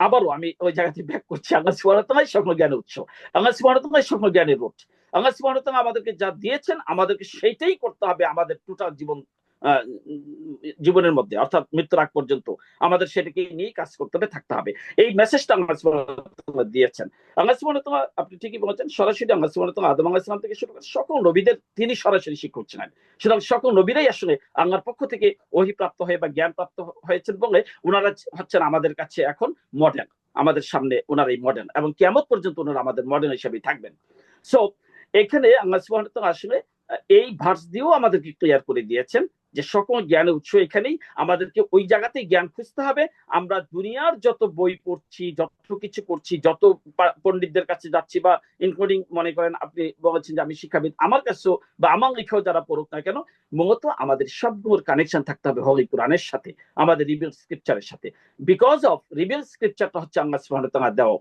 আবারও আমি ওই জায়গাতে ব্যাক করছি, আল্লাহ সুবহানাহু ওয়া তাআলাই সকল জ্ঞানের উৎস, আল্লাহ সুবহানাহু ওয়া তাআলাই সকল জ্ঞানের রুট। আল্লাহ সুবহানাহু ওয়া তাআলা আমাদেরকে যা দিয়েছেন আমাদেরকে সেইটাই করতে হবে আমাদের টোটাল জীবন, আহ, জীবনের মধ্যে, অর্থাৎ মৃত্যুর আগ পর্যন্ত আমাদের সেটাকে নিয়ে কাজ করতে হবে, থাকতে হবে। এই মেসেজটা আল্লাহ সুবহানাহু ওয়া তাআলা দিয়েছেন। আল্লাহ সুবহানাহু ওয়া তাআলা, আপনি ঠিকই বলেছেন, সরাসরি আল্লাহ সুবহানাহু ওয়া তাআলা আদম আলাইহিস সালাম থেকে শুরু করে সকল নবীদের তিনি সরাসরি শিক্ষক ছিলেন। সুতরাং সকল নবীরাই আসলে আল্লাহর পক্ষ থেকে ওহী প্রাপ্ত হয়ে বা জ্ঞান প্রাপ্ত হয়েছেন বলে ওনারা হচ্ছেন আমাদের কাছে এখন মডেল। আমাদের সামনে ওনার এই মডেল, এবং কিয়ামত পর্যন্ত ওনারা আমাদের মডেল হিসেবেই থাকবেন। সো এখানে আল্লাহ সুবহানাহু ওয়া তাআলা আসলে এই ভার্স দিয়েও আমাদেরকে ক্লিয়ার করে দিয়েছেন যে সকল জ্ঞানের উৎস এখানেই, আমাদেরকে ওই জায়গাতেই জ্ঞান খুঁজতে হবে। আমরা দুনিয়ার যত বই পড়ছি, যত কিছু করছি, যত পণ্ডিতদের কাছে যাচ্ছি, বা ইনক্লুডিং মনে করেন আপনি বলেছেন যে আমি শিক্ষাবিদ, আমার কাছেও বা আমার লেখাও যারা পড়ুক না কেন, মূলত আমাদের সবগুলোর কানেকশন থাকতে হবে হলি কোরআনের সাথে, আমাদের রিভিল স্ক্রিপচারের সাথে। বিকজ অফ রিভিল স্ক্রিপচারটা হচ্ছে আল্লাহ সুবহানাহু ওয়া তাআলা দেওয়া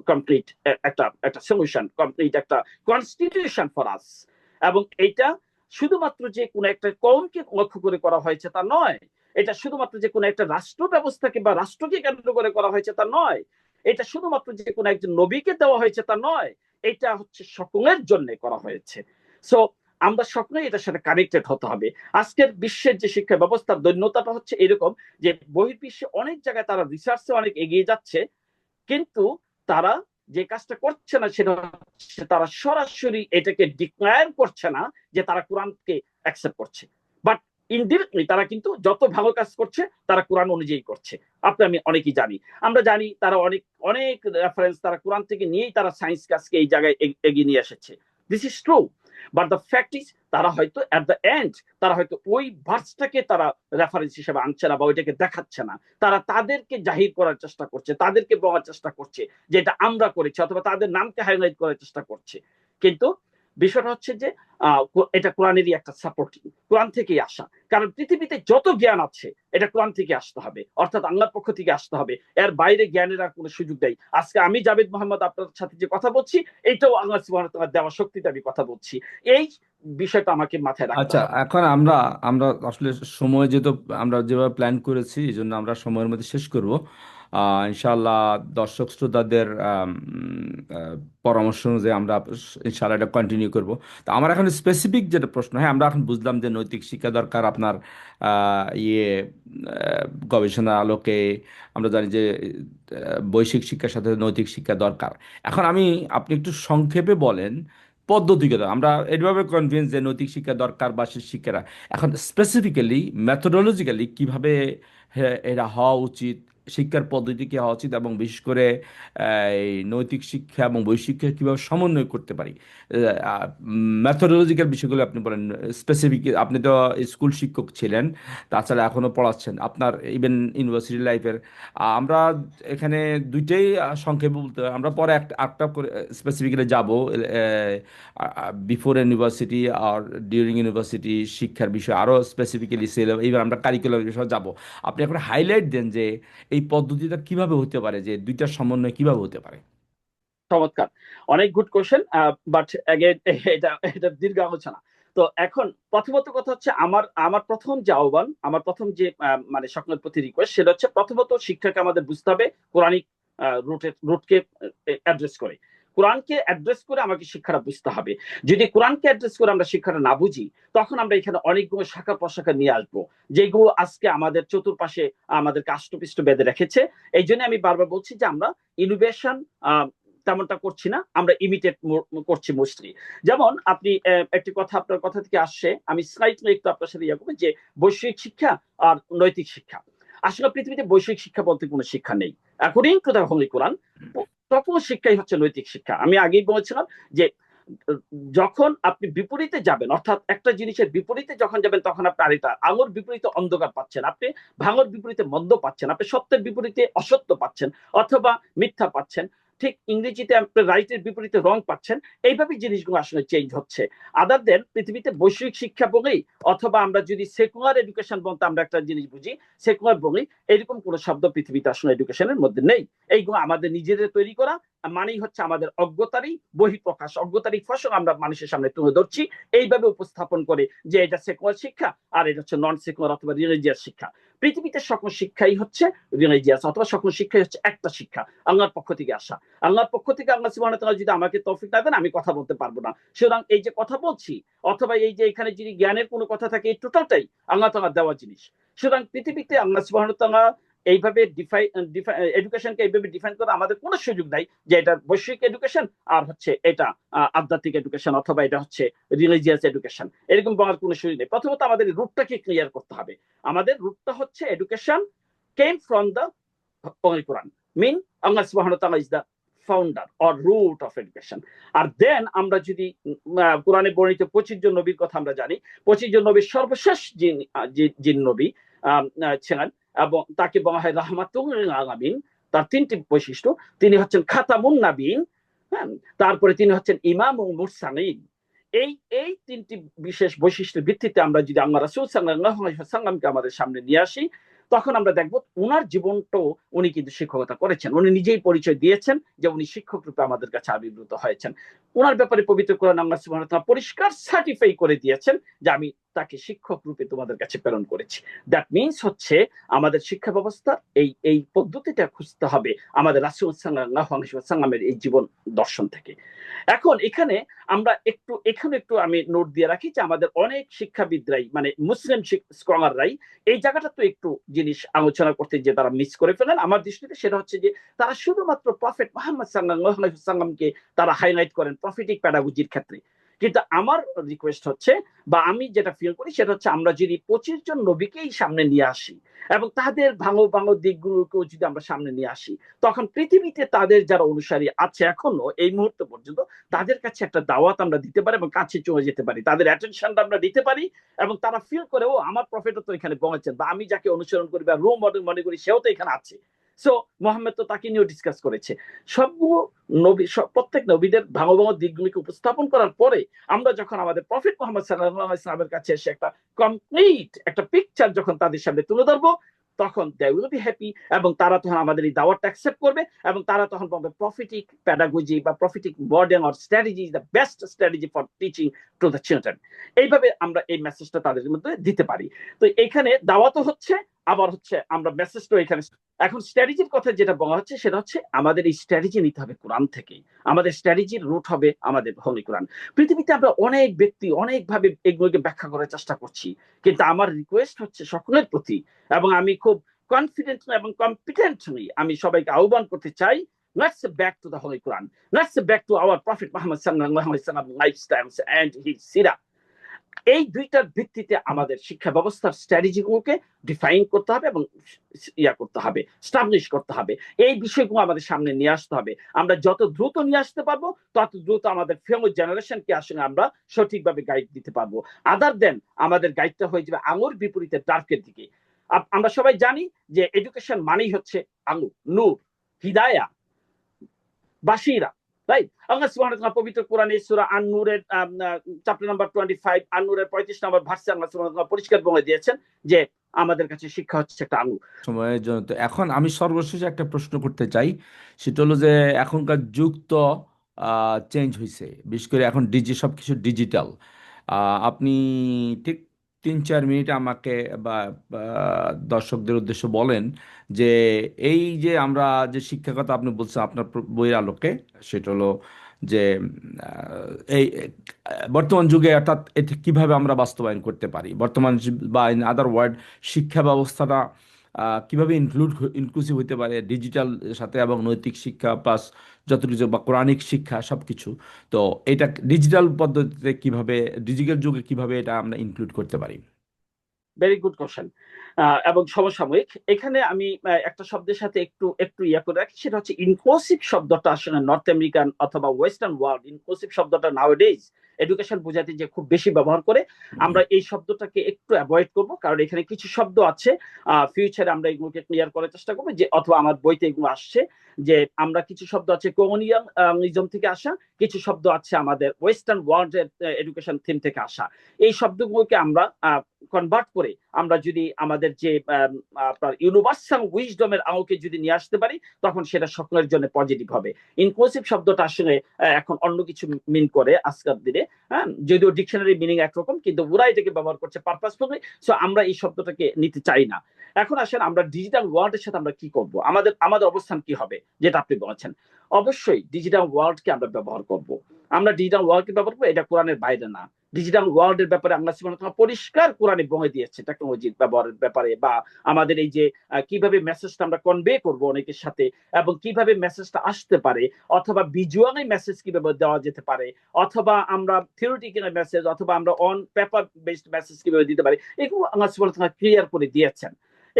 কমপ্লিট একটা একটা সলিউশন, কমপ্লিট একটা কনস্টিটিউশন ফর আস। এবং এইটা শুধুমাত্র যে কোনো একটা কওমকে লক্ষ্য করে করা হয়েছে তা নয়, এটা শুধুমাত্র যে কোনো একটা রাষ্ট্র ব্যবস্থাকে বা রাষ্ট্রকে কেন্দ্র করে করা হয়েছে তা নয়, এটা শুধুমাত্র যে কোনো একজন নবীকে দেওয়া হয়েছে তা নয়, এটা হচ্ছে সকলের জন্য করা হয়েছে। সো আমরা সকলেই এটার সাথে কানেক্টেড হতে হবে। আজকের বিশ্বের যে শিক্ষা ব্যবস্থার দৈন্যতাটা হচ্ছে এরকম যে বহির্বিশ্বে অনেক জায়গায় তারা রিসার্চে অনেক এগিয়ে যাচ্ছে, কিন্তু তারা যে কাজটা করছে না সেটা হচ্ছে তারা সরাসরি এটাকে ডিক্লায়ার করছে না যে তারা কোরআনকে অ্যাকসেপ্ট করছে, বাট ইনডিরেক্টলি তারা কিন্তু যত ভালো কাজ করছে তারা কোরআন অনুযায়ী করছে। আপনি আমি অনেকেই জানি, আমরা জানি তারা অনেক অনেক রেফারেন্স তারা কোরআন থেকে নিয়েই তারা সায়েন্স কাজকে এই জায়গায় এগিয়ে নিয়ে এসেছে। This is true, but the fact is তারা হয়তো এট দ্য এন্ড তারা হয়তো ওই ভার্সটাকে তারা রেফারেন্স হিসেবে আনছে না বা ওইটাকে দেখাচ্ছে না। তারা তাদেরকে জাহির করার চেষ্টা করছে, তাদেরকে বলার চেষ্টা করছে যে এটা আমরা করেছি, অথবা তাদের নামকে হাইলাইট করার চেষ্টা করছে। কিন্তু বিষয়টা হচ্ছে যে এটা কোরআনেরই একটা সাপোর্ট, কোরআন থেকেই আসা। কারণ পৃথিবীতে যত জ্ঞান আছে এটা কোরআন থেকে আসতে হবে, অর্থাৎ আল্লাহর পক্ষ থেকে আসতে হবে। এর বাইরে জ্ঞানের আর কোনো সুযোগ নেই। আজকে আমি জাভেদ মোহাম্মদ আপনার সাথে যে কথা বলছি, এইটাও আল্লাহ সুবহানাহু ওয়া তাআলার দেওয়া শক্তিতে আমি কথা বলছি। এই বিষয়টা আমাকে মাথায় রাখতে আচ্ছা, হবে। এখন আমরা আমরা আসলে সময় যেহেতু আমরা যেভাবে প্ল্যান করেছি, এই জন্য আমরা সময়ের মধ্যে শেষ করব। ইনশাআল্লাহ দর্শক শ্রোতাদের পরামর্শ অনুযায়ী আমরা ইনশাআল্লাহ এটা কন্টিনিউ করব। তো আমার এখন স্পেসিফিক যেটা প্রশ্ন, হ্যাঁ আমরা এখন বুঝলাম যে নৈতিক শিক্ষা দরকার আপনার গবেষণার আলোকে। আমরা জানি যে বৈশ্বিক শিক্ষার সাথে নৈতিক শিক্ষা দরকার। এখন আপনি একটু সংক্ষেপে বলেন পদ্ধতিগত, আমরা এইভাবে কনভিন্স যে নৈতিক শিক্ষা দরকার বা সে শিক্ষারা, এখন স্পেসিফিক্যালি মেথোডোলজিক্যালি কিভাবে এরা হওয়া উচিত, শিক্ষার পদ্ধতি কি হওয়া উচিত, এবং বিশেষ করে এই নৈতিক শিক্ষা এবং বৈশিষ্ট্য কিভাবে সমন্বয় করতে পারি, মেথোডোলজিক্যাল বিষয়গুলো আপনি বলেন স্পেসিফিক। আপনি তো স্কুল শিক্ষক ছিলেন, তাছাড়া এখনও পড়াচ্ছেন আপনার ইভেন ইউনিভার্সিটি লাইফের। আমরা এখানে দুইটাই সংক্ষেপে বলতে হয়। আমরা পরে একটা একটা করে স্পেসিফিক্যালি যাব বিফোর ইউনিভার্সিটি আর ডিউরিং ইউনিভার্সিটি শিক্ষার বিষয়ে আরও স্পেসিফিক্যালি সিলেবাস, এইবার আমরা কারিকুলাম বিষয়ে যাব। আপনি এখন হাইলাইট দেন যে এই পদ্ধতিটা কিভাবে হতে পারে, যে দুইটার সমন্বয় কিভাবে হতে পারে। চমৎকার, অনেক গুড কোশ্চেন, বাট অ্যাগেন এটা এটা দীর্ঘ আলোচনা। তো এখন প্রথমত কথা হচ্ছে আমার আমার প্রথম যে আহ্বান, আমার প্রথম যে মানে সকলের প্রতি রিকোয়েস্ট, সেটা হচ্ছে প্রথমত শিক্ষাকে আমাদের বুঝতে হবে কোরআনিক রুটকে অ্যাড্রেস করে। কোরআনকে অ্যাড্রেস করে আমাকে শিক্ষাটা বুঝতে হবে। যদি কোরআনকে অ্যাড্রেস করে আমরা শিক্ষাটা না বুঝি, তখন আমরা এখানে অনেকগুলো শাখা প্রশাখা নিয়ে আসবো, যেগুলো আজকে আমাদের চতুর্পাশে আমাদের কাষ্টপিষ্ট বেঁধে রেখেছে। এই জন্য আমি বারবার বলছি যে আমরা ইনোভেশন তেমনটা করছি না, আমরা ইমিটেট করছি মোস্টলি। যেমন আপনি একটি কথা আপনার কথা থেকে আসছে, আমি স্লাইটলি একটু আপনার সাথে ইয়ে করবো যে বৈষয়িক শিক্ষা আর নৈতিক শিক্ষা। আসলে পৃথিবীতে বৈষয়িক শিক্ষা বলতে কোনো শিক্ষা নেই। অ্যাকর্ডিং টু দ্য হোলি কোরআন, সকল শিক্ষাই হচ্ছে নৈতিক শিক্ষা। আমি আগেই বলেছিলাম যে যখন আপনি বিপরীতে যাবেন, অর্থাৎ একটা জিনিসের বিপরীতে যখন যাবেন, তখন আপনি আরেকটা আলোর বিপরীতে অন্ধকার পাচ্ছেন, আপনি ভাঙর বিপরীতে মন্দ পাচ্ছেন, আপনি সত্যের বিপরীতে অসত্য পাচ্ছেন অথবা মিথ্যা পাচ্ছেন, ঠিক ইংরেজিতে আপনি রাইটের বিপরীতে রং পাচ্ছেন। এইভাবে জিনিসগুলো আসলে চেঞ্জ হচ্ছে। আদার দেন পৃথিবীতে বৈষয়িক শিক্ষা বলেই, অথবা আমরা যদি সেকুলার এডুকেশন বলতে আমরা একটা জিনিস বুঝি, সেকুলার বলেই এরকম কোন শব্দ পৃথিবীতে আসলে এডুকেশনের মধ্যে নেই। এইগুলো আমাদের নিজেদের তৈরি করা, মানেই হচ্ছে আমাদের অজ্ঞতারই বহিঃপ্রকাশ, অজ্ঞতারই ফসল আমরা মানুষের সামনে তুলে ধরছি, এইভাবে উপস্থাপন করে যে এটা সেকুলার শিক্ষা আর এটা হচ্ছে নন সেকুলার অথবা রিলিজিয়াস শিক্ষা। পৃথিবীতে সকল শিক্ষাই হচ্ছে রিলিজিয়াস, অথবা সকল শিক্ষাই হচ্ছে একটা শিক্ষা, আল্লাহর পক্ষ থেকে আসা। আল্লাহর পক্ষ থেকে আল্লাহ সুবহানাহু ওয়া তাআলা যদি আমাকে তৌফিক না দেন, আমি কথা বলতে পারবো না। সুতরাং এই যে কথা বলছি, অথবা এই যে এখানে যদি জ্ঞানের কোনো কথা থাকে, এই টোটালটাই আল্লাহ তাআলা দেওয়া জিনিস। সুতরাং পৃথিবীতে আল্লাহ সুবহানাহু ওয়া তাআলা এইভাবে এডুকেশনকে এইভাবে ডিফাইন করা আমাদের কোনো সুযোগ নাই যে এটা বৈষয়িক এডুকেশন আর হচ্ছে এটা আধ্যাত্মিক এডুকেশন অথবা এটা হচ্ছে রিলিজিয়াস এডুকেশন, এরকম বলার কোনো সুযোগ নেই। প্রথমত আমাদের রুটটাকে ক্লিয়ার করতে হবে। আমাদের রুটটা হচ্ছে education came from the holy Quran, mean আল্লাহ সুবহানাহু ওয়া তাআলা is the founder or root of education. আর দেন আমরা যদি কোরআনে বর্ণিত 25 জন নবীর কথা আমরা জানি, 25 জন নবীর সর্বশেষ যিনি নবী ছিলেন, এবং তাকে বলা হয় রাহমাতুল আলামিন। তার তিনটি বৈশিষ্ট্য, তিনি হচ্ছেন খাতামুন নাবিয়িন, হ্যাঁ, তারপরে তিনি হচ্ছেন ইমামুল মুরসালিন। এই এই তিনটি বিশেষ বৈশিষ্ট্যের ভিত্তিতে আমরা যদি আল্লাহ রাসূল সাল্লাল্লাহু আলাইহি ওয়াসাল্লামকে আমাদের সামনে নিয়ে আসি, তখন আমরা দেখব উনার জীবনটাও উনি কিন্তু শিক্ষকতা করেছেন। উনি নিজেই পরিচয় দিয়েছেন যে উনি শিক্ষক রূপে আমাদের কাছে আবির্ভূত হয়েছেন। উনার ব্যাপারে পবিত্র কোরআন আল্লাহ সুবহানাহু ওয়া তাআলা পরিষ্কার সার্টিফাই করে দিয়েছেন যে আমি তাকে শিক্ষক রূপে তোমাদের কাছে প্রেরণ করেছি। দ্যাট মিনস হচ্ছে আমাদের শিক্ষা ব্যবস্থার এই এই পদ্ধতিটা খুঁজতে হবে আমাদের রাসূল সাল্লাল্লাহু আলাইহি ওয়াসাল্লামের এই জীবন দর্শন থেকে। এখন এখানে আমরা একটু আমি নোট দিয়ে রাখি যে আমাদের অনেক শিক্ষাবিদরাই, মানে মুসলিম স্কলাররাই এই জায়গাটা তো একটু জিনিস আলোচনা করতে যে তারা মিস করে ফেলেন আমার দৃষ্টিতে। সেটা হচ্ছে যে তারা শুধুমাত্র প্রফেট মুহাম্মদ সাল্লাল্লাহু আলাইহি ওয়াসাল্লামকে তারা হাইলাইট করেন প্রফেটিক প্যাডাগজির ক্ষেত্রে। কিন্তু আমার রিকোয়েস্ট হচ্ছে, বা আমি যেটা ফিল করি, সেটা হচ্ছে আমরা যদি 25 জন নবীকেই সামনে নিয়ে আসি এবং তাদের ভাঙো ভাঙো দিকগুলোকেও যদি আমরা সামনে নিয়ে আসি, তখন পৃথিবীতে তাদের যারা অনুসারী আছে এখনো এই মুহূর্ত পর্যন্ত, তাদের কাছে একটা দাওয়াত আমরা দিতে পারি এবং কাছে চলে যেতে পারি, তাদের অ্যাটেনশনটা আমরা দিতে পারি, এবং তারা ফিল করে ও আমার প্রফেটও তো এখানে পৌঁছেন, বা আমি যাকে অনুসরণ করি বা রোল মডেল মনে করি সেও তো এখানে আছে। সো মোহাম্মদ তো তাকে নিয়েও ডিসকাস করেছে। সবগুলো নবী, প্রত্যেক নবীদের ভাঙো ভাঙো দিকগুলিকে উপস্থাপন করার পরে আমরা যখন আমাদের প্রফেট মুহাম্মদ সাল্লাল্লাহু আলাইহি ওয়াসাল্লামের কাছে এসে একটা কমপ্লিট একটা পিকচার যখন তাদের সামনে তুলে ধরবো, তখন দে উইল বি হ্যাপি, এবং তারা তখন আমাদের এই দাওয়াতটা অ্যাকসেপ্ট করবে, এবং তারা তখন বলবে প্রফিটিক প্যাডাগজি বা prophetic model or strategy is the best strategy for teaching to the children. এইভাবে আমরা এই মেসেজটা তাদের মধ্যে দিতে পারি। তো এখানে দাওয়াতও হচ্ছে, আবার হচ্ছে আমরা মেসেজটাও এখানে। এখন স্ট্র্যাটেজির কথা যেটা বলা হচ্ছে, সেটা হচ্ছে আমাদের এই স্ট্র্যাটেজি নিতে হবে কোরআন থেকেই। আমাদের স্ট্র্যাটেজির রুট হবে আমাদের হোলি কোরআন। পৃথিবীতে আমরা অনেক ব্যক্তি অনেকভাবে এগুলোকে ব্যাখ্যা করার চেষ্টা করছি, কিন্তু আমার রিকোয়েস্ট হচ্ছে সকলের প্রতি, এবং আমি খুব কনফিডেন্ট এবং কম্পিটেন্টলি আমি সবাইকে আহ্বান করতে চাই, let's back to the Holy Quran, let's back to our Prophet Muhammad sallallahu alaihi wasallam lifestyles and his sirah. এই দুইটার ভিত্তিতে আমাদের শিক্ষা ব্যবস্থার স্ট্র্যাটেজিগুলোকে ডিফাইন করতে হবে এবং করতে হবে, স্টাবলিশ করতে হবে। এই বিষয়গুলো আমাদের সামনে নিয়ে আসতে হবে। আমরা যত দ্রুত নিয়ে আসতে পারবো, তত দ্রুত আমাদের ফিউচার জেনারেশনকে আসলে আমরা সঠিকভাবে গাইড দিতে পারবো। আদার দেন আমাদের গাইডটা হয়ে যাবে আলোর বিপরীতে ডার্কের দিকে। আমরা সবাই জানি যে এডুকেশন মানেই হচ্ছে আলো, নূর, হিদায়া, বাসিরা, রাইট? আল্লাহ সুবহানাহু ওয়া তাআলা পবিত্র কোরআনে সূরা আন-নূরের চ্যাপ্টার নাম্বার 25 আন-নূরের 35 নম্বর ভার্সে আল্লাহ সুবহানাহু ওয়া তাআলা পরিষ্কার বলে দিয়েছেন যে আমাদের কাছে শিক্ষা হচ্ছে একটা আঙুর। সময়ের জন্য। তো এখন আমি সর্বশেষ একটা প্রশ্ন করতে চাই, সেটা হলো যে এখনকার যুগ তো চেঞ্জ হয়েছে, বিশেষ করে এখন সব কিছু ডিজিটাল। আপনি ঠিক 3-4 মিনিট আমাকে বা বা দর্শকদের উদ্দেশ্যে বলেন যে এই যে আমরা যে শিক্ষাগত আপনি বলছেন আপনার বইয়ের আলোকে, সেটা হলো যে এই বর্তমান যুগে অর্থাৎ এটা কিভাবে আমরা বাস্তবায়ন করতে পারি বর্তমান বা ইন আদার ওয়ার্ড শিক্ষা ব্যবস্থাটা কিভাবে ইনক্লুসিভ হতে পারে ডিজিটাল সাথে, এবং নৈতিক শিক্ষা প্লাস যত কিছু বা কোরআনিক শিক্ষা সব কিছু। তো এটা ডিজিটাল পদ্ধতিতে কিভাবে, ডিজিটাল যুগে কিভাবে এটা আমরা ইনক্লুড করতে পারি? Very good question. এবং সমসাময়িক এখানে আমি একটা শব্দের সাথে একটু একটু ইয়া করে রাখি, সেটা হচ্ছে ইনক্লুসিভ শব্দটা আসলে নর্থ আমেরিকান অথবা ওয়েস্টার্ন ওয়ার্ল্ড ইনক্লুসিভ শব্দটা নাওডেজ এডুকেশন বোঝাতে যে খুব বেশি ব্যবহার করে। আমরা এই শব্দটাকে একটু অ্যাভয়েড করব, কারণ এখানে কিছু শব্দ আছে ফিউচারে আমরা এগুলোকে ক্লিয়ার করার চেষ্টা করবো, যে অথবা আমার বইতে এগুলো আসছে যে আমরা কিছু শব্দ আছে কলোনিয়ালিজম থেকে আসা, কিছু শব্দ আছে আমাদের ওয়েস্টার্ন ওয়ার্ল্ড এডুকেশন থিম থেকে আসা। এই শব্দগুলোকে আমরা কনভার্ট করে আমরা যদি আমাদের যে আপনার ইউনিভার্সাল উইজডমের আলোকে যদি নিয়ে আসতে পারি, তখন সেটা সকলের জন্য পজিটিভ হবে। ইনক্লুসিভ শব্দটা আসলে এখন অন্য কিছু মিন করে আজকের দিনে। হ্যাঁ, যদিও ডিকশনারি মিনিং একরকম, কিন্তু ওরা এটাকে ব্যবহার করছে পারপাসফুলি। সো আমরা এই শব্দটাকে নিতে চাই না। এখন আসেন আমরা ডিজিটাল ওয়ার্ল্ডের সাথে আমরা কি করব, আমাদের আমাদের অবস্থান কি হবে, যেটা আপনি বলেছেন। অবশ্যই ডিজিটাল ওয়ার্ল্ডকে আমরা ব্যবহার করব। আমরা ডিজিটাল ওয়ার্ল্ডকে ব্যবহার করবো, এটা কোরআনের বাইরে না। ডিজিটাল ওয়ার্ল্ডের ব্যাপারে আল্লাহ সুবহানাহু ওয়া তাআলা পরিষ্কার কোরআনে বলে দিয়েছে টেকনোলজির ব্যবহারের ব্যাপারে, বা আমাদের এই যে কিভাবে মেসেজটা আমরা কনভে করব অনেকের সাথে, এবং কিভাবে মেসেজটা আসতে পারে, অথবা ভিজুয়ালি মেসেজ কিভাবে দেওয়া যেতে পারে, অথবা আমরা থিওরিটিক্যাল মেসেজ, অথবা আমরা অন পেপার বেসড মেসেজ কিভাবে দিতে পারি, এগুলো আল্লাহ সুবহানাহু ওয়া তাআলা ক্লিয়ার করে দিয়েছেন।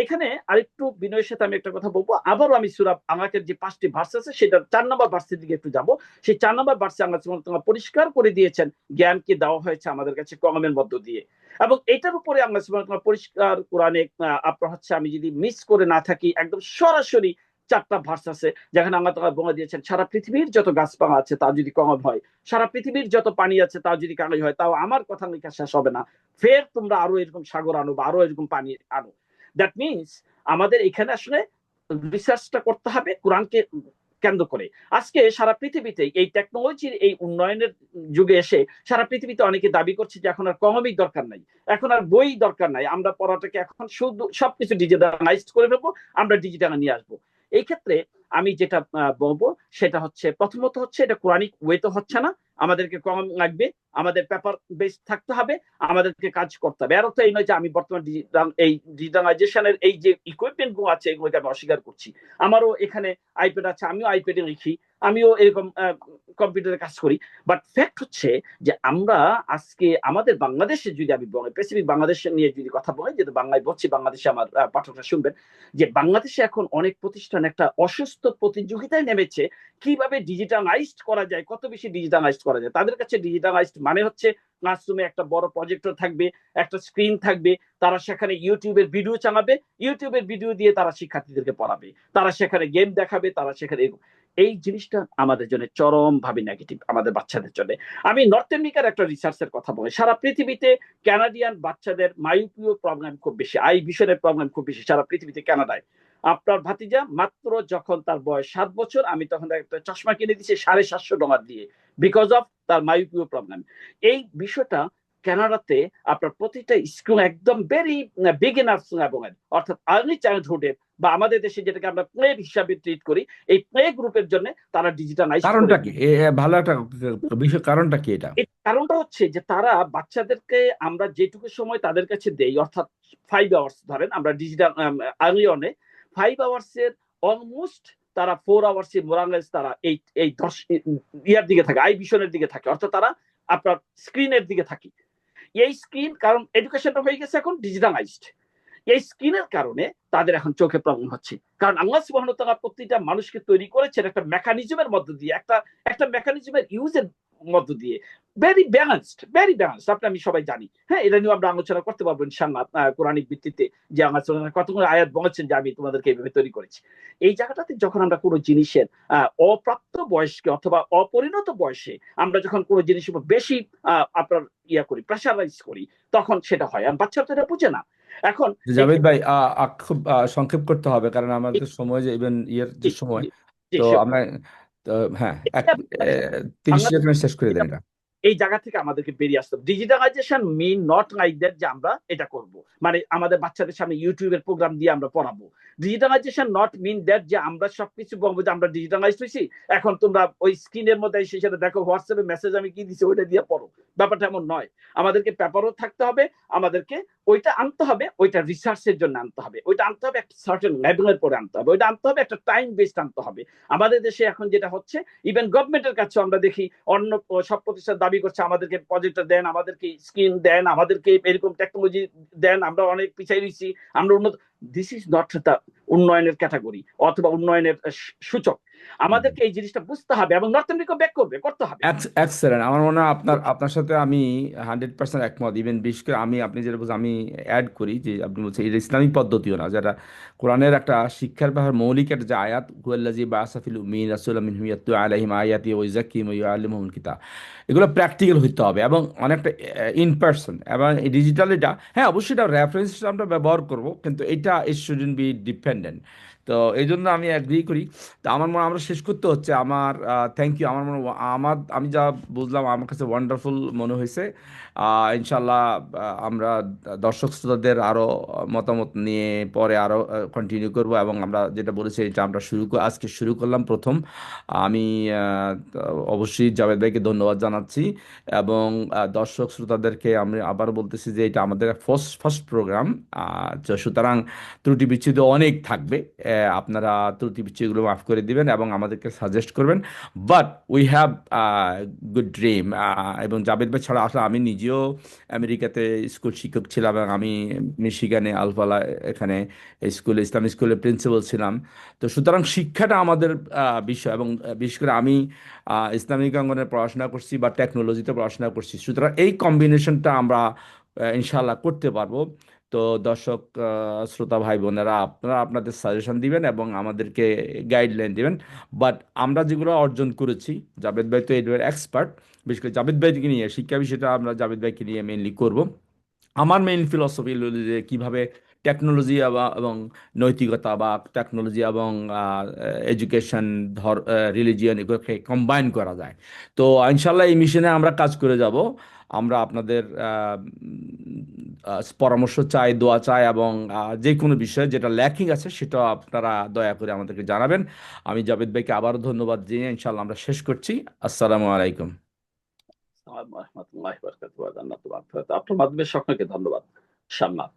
এখানে আরেকটু বিনয়ের সাথে আমি একটা কথা বলবো, আবারও আমি সূরা আমাকে যে 5টি ভার্স আছে সেটা 4 নম্বর ভার্সের দিকে একটু যাব। সেই 4 নম্বর ভার্সে আল্লাহ সুবহানাহু ওয়া তাআলা পরিষ্কার করে দিয়েছেন জ্ঞানকে দেওয়া হয়েছে আমাদের কাছে কলমের মধ্য দিয়ে। এবং এটার উপরে আল্লাহ সুবহানাহু ওয়া তাআলা পরিষ্কার কোরআনে আপনার হচ্ছে, আমি যদি মিস করে না থাকি, একদম সরাসরি 4টা ভার্স আছে যেখানে আল্লাহ তাআলা বলে দিয়েছেন সারা পৃথিবীর যত গাছপালা আছে তা যদি কলম হয়, সারা পৃথিবীর যত পানি আছে তা যদি কাগজ হয়, তাও আমার কথা লেখা শেষ হবে না। ফের তোমরা আরো এরকম সাগর আনো বা আরো এরকম পানি আনো। দ্যাট মিনস আমাদের এখানে আসলে রিসার্চটা করতে হবে কোরআনকে কেন্দ্র করে। আজকে সারা পৃথিবীতে এই টেকনোলজির এই উন্নয়নের যুগে এসে সারা পৃথিবীতে অনেকে দাবি করছে যে এখন আর কলমিক দরকার নাই, এখন আর বই দরকার নাই, আমরা পড়াটাকে এখন শুধু সবকিছু ডিজিটালাইজড করে ফেলবো, আমরা ডিজিটালে নিয়ে আসবো। এই ক্ষেত্রে আমি যেটা বলবো সেটা হচ্ছে, প্রথমত হচ্ছে এটা কোরআনিক ওয়েতে হচ্ছে না, আমাদেরকে কলম লাগবে, আমাদের পেপার বেস থাকতে হবে, আমাদেরকে কাজ করতে হবে। এর অর্থ এই নয় যে আমি বর্তমান এই ডিজিটালাইজেশনের এই যে ইকুইপমেন্ট গুলো আছে এগুলোকে আমি অস্বীকার করছি। আমারও এখানে আইপ্যাড আছে, আমিও আইপ্যাডে লিখি, আমিও এরকম কম্পিউটারে কাজ করি। বাট ফ্যাক্ট হচ্ছে যে আমরা আজকে আমাদের বাংলাদেশে যদি আমি স্পেসিফিক বাংলাদেশে নিয়ে যদি কথা বলি, যেহেতু বাংলায় বলছি, বাংলাদেশে আমার পাঠকরা শুনবেন, যে বাংলাদেশে এখন অনেক প্রতিষ্ঠান একটা অসুস্থ প্রতিযোগিতায় নেমেছে কিভাবে ডিজিটালাইজড করা যায়, কত বেশি ডিজিটালাইজড করা যায়। তাদের কাছে ডিজিটালাইজড মানে হচ্ছে ক্লাসরুমে একটা বড় প্রজেক্টর থাকবে, একটা স্ক্রিন থাকবে, তারা সেখানে ইউটিউবের ভিডিও চালাবে, ইউটিউবের ভিডিও দিয়ে তারা শিক্ষার্থীদেরকে পড়াবে, তারা সেখানে গেম দেখাবে, তারা সেখানে এই জিনিসটা আমাদের জন্য চরম ভাবে নেগেটিভ, আমাদের বাচ্চাদের জন্য। আমি নর্থ আমেরিকার একটা রিসার্চের কথা বলি, সারা পৃথিবীতে কানাডিয়ান বাচ্চাদের মায়োপিও প্রবলেম খুব বেশি, আই ভিশনের প্রবলেম খুব বেশি সারা পৃথিবীতে কানাডায়। আপনার ভাতিজা মাত্র যখন তার বয়স 7 বছর, আমি তখন একটা চশমা কিনে দিচ্ছি $750 দিয়ে, বিকজ অফ তার মায়োপিও প্রবলেম। এই বিষয়টা কানাডাতে আপনার প্রতিটা স্কুল একদম ভেরি বিগিনার্স লেভেলের, অর্থাৎ আর্লি চাইল্ডহুডের, বা আমাদের দেশে যেটাকে আমরা প্লে হিসাবে ট্রিট করি, এই প্লে গ্রুপের জন্য তারা ডিজিটালাইজ করে। কারণটা কি ভালো একটা বিষয়, কারণটা কি এটা? এর কারণটা হচ্ছে যে তারা বাচ্চাদেরকে আমরা যেটুকু সময় তাদের কাছে দেই, অর্থাৎ 5 আওয়ার্স ধরেন আমরা ডিজিটাল আর্লি অনে, 5 আওয়ার্স এর অলমোস্ট তারা 4 আওয়ার্স মোরালেস তারা এই এই 10 ইয়ার দিকে থাকে, আই ভিশনের দিকে থাকে, অর্থাৎ তারা আপনার স্ক্রিনের দিকে থাকে। এই স্ক্রিন, কারণ এডুকেশনটা হয়ে গেছে এখন ডিজিটালাইজড, এই স্ক্রিনের কারণে তাদের এখন চোখে প্রবলেম হচ্ছে। কারণ আল্লাহ সুবহানাহু ওয়া তাআলা প্রতিটা মানুষকে তৈরি করেছেন একটা মেকানিজমের মধ্য দিয়ে, একটা একটা মেকানিজমের ইউজের মধ্য দিয়ে। ভেরি ব্যালেন্সড আপনি আমি সবাই জানি। হ্যাঁ, এটা নিয়ে আমরা আলোচনা করতে পারবো ইনশাআল্লাহ কোরআনিক ভিত্তিতে, যে আলোচনা কতগুলো আয়াত বলেছেন যে আমি তোমাদেরকে এইভাবে তৈরি করেছি। এই জায়গাটাতে যখন আমরা কোনো জিনিসের অপ্রাপ্ত বয়সকে অথবা অপরিণত বয়সে আমরা যখন কোনো জিনিসের উপর বেশি আপনার করি, প্রেশারাইজ করি, তখন সেটা হয়। আর বাচ্চারা তো এটা বুঝে না। এখন জাভেদ এক্ষেত্রে ভাই, খুব সংক্ষেপ করতে হবে, কারণ আমাদের সময় যে ইভেন ইয়ের যে জি সময়, জি জি তো sure. আমরা তো হ্যাঁ, এটা 30 বাংলাদেশ সেকেন্ড শেষ করে দেন এটা। এই জায়গা থেকে আমাদেরকে বেরিয়ে আসতে হবে। Digitalization mean not like that যে আমরা এটা করব, মানে আমাদের বাচ্চাদের সামনে ইউটিউবের প্রোগ্রাম দিয়ে আমরা পড়াবো। ডিজিটালাইজেশন নট মিন দ্যাট যে আমরা সবকিছু বলবো যে আমরা ডিজিটালাইজ হয়েছি, এখন তোমরা ওই স্ক্রিনের মধ্যে এসে সেটা দেখো, হোয়াটসঅ্যাপে মেসেজ আমি কি দিছি ওইটা দিয়ে পড়ো। ব্যাপারটা এমন নয়। আমাদেরকে পেপারও থাকতে হবে, আমাদেরকে ওইটা আনতে হবে, ওইটা রিসার্চের জন্য আনতে হবে, ওইটা আনতে হবে একটা সার্টেন লেভেলের পরে আনতে হবে, ওইটা আনতে হবে একটা টাইম বেসড আনতে হবে। আমাদের দেশে এখন যেটা হচ্ছে, ইভেন গভর্নমেন্টের কাছে আমরা দেখি অন্য সব প্রতিষ্ঠান দাবি করছে আমাদেরকে প্রজেক্টর দেন, আমাদেরকে স্কিম দেন, আমাদেরকে এরকম টেকনোলজি দেন, আমরা অনেক পিছিয়ে দিচ্ছি, আমরা উন্নত। দিস ইজ নট দ্য উন্নয়নের ক্যাটাগরি অথবা উন্নয়নের সূচক। আমাদেরকে এই জিনিসটা বুঝতে হবে এবং নর্থ আমেরিকা ব্যাক করতে হবে। এক্সেলেন্ট। আমার মনে হয় আপনার আপনার সাথে আমি 100% একমত। ইভেন বিশেষ করে আমি, আপনি যেটা বলছেন, আমি অ্যাড করি যে আপনি বলছেন এটা ইসলামিক পদ্ধতিও না, যেটা কোরআনের একটা শিক্ষার ব্যাপার মৌলিক একটা যে আয়াত, হুয়াল্লাযী বাআসা ফিল উম্মিয়িনা রাসূলাম মিনহুম ইয়াতলু আলাইহিম আয়াতিহি ওয়া ইউযাক্কিহিম ওয়া ইউআল্লিমুহুমুল কিতাব। এগুলো প্র্যাকটিক্যাল হইতে হবে এবং অনেকটা ইন পার্সন। এবং এই ডিজিটাল এটা, হ্যাঁ অবশ্যই এটা রেফারেন্স আমরা ব্যবহার করব, কিন্তু এটা ইট শুডন্ট বি ডিপেন্ডেন্ট। তো এই জন্য আমি অ্যাগ্রি করি। তা আমার মনে হয় আমরা শেষ করতে হচ্ছে। আমার থ্যাংক ইউ। আমার মনে আমি যা বুঝলাম আমার কাছে ওয়ান্ডারফুল মনে হয়েছে। ইনশাল্লাহ আমরা দর্শক শ্রোতাদের আরও মতামত নিয়ে পরে আরও কন্টিনিউ করব, এবং আমরা যেটা বলেছি এটা আমরা আজকে শুরু করলাম প্রথম। আমি তো অবশ্যই জাভেদ ভাইকে ধন্যবাদ জানাচ্ছি, এবং দর্শক শ্রোতাদেরকে আমি আবার বলতেছি যে এটা আমাদের ফার্স্ট ফার্স্ট প্রোগ্রাম। সুতরাং ত্রুটি বিচ্ছুতি অনেক থাকবে। আপনারা ত্রুটি বিচ্ছুতিগুলো মাফ করে দিবেন এবং আমাদেরকে সাজেস্ট করবেন। But we have good dream. এবং জাভেদ ভাই ছাড়া আসলে আমি নিজেও আমেরিকাতে স্কুল শিক্ষক ছিলাম, এবং আমি মিশিগানে আলফালা এখানে ইসলামিক স্কুলের প্রিন্সিপাল ছিলাম। তো সুতরাং শিক্ষাটা আমাদের বিষয়, এবং বিশেষ করে আমি ইসলামিক অঙ্গনে পড়াশোনা করছি বা টেকনোলজিতে পড়াশোনা করছি। সুতরাং এই কম্বিনেশনটা আমরা ইনশাল্লাহ করতে পারবো। তো দর্শক শ্রোতা ভাই বোনেরা, আপনারা আপনাদের সাজেশন দিবেন এবং আমাদেরকে গাইডলাইন দিবেন। বাট আমরা যেগুলো অর্জন করেছি, জাভেদ ভাই তো এর এক্সপার্ট, বিশেষ করে জাভেদ ভাইকে নিয়ে শিক্ষা বিষয়টা আমরা জাভেদ ভাইকে নিয়ে মেইনলি করব। আমার মেইন ফিলসফি হলো যে কিভাবে টেকনোলজি এবং নৈতিকতা, বা টেকনোলজি এবং এডুকেশন, রিলিজিয়ন, এগুলোকে কম্বাইন করা যায়। তো ইনশাল্লাহ এই মিশনে আমরা কাজ করে যাব। আমরা আপনাদের পরামর্শ চাই, দোয়া চাই, এবং যে কোনো বিষয়ে যেটা ল্যাকিং আছে সেটা আপনারা দয়া করে আমাদেরকে জানাবেন। আমি জাভেদ ভাইকে আবারও ধন্যবাদ জানিয়ে ইনশাল্লাহ আমরা শেষ করছি। আসসালামু আলাইকুম। আসসালামু আলাইকুম ওয়া রাহমাতুল্লাহি ওয়া বারাকাতুহু। আপনার মাধ্যমে সকলকে ধন্যবাদ। ইনশাআল্লাহ।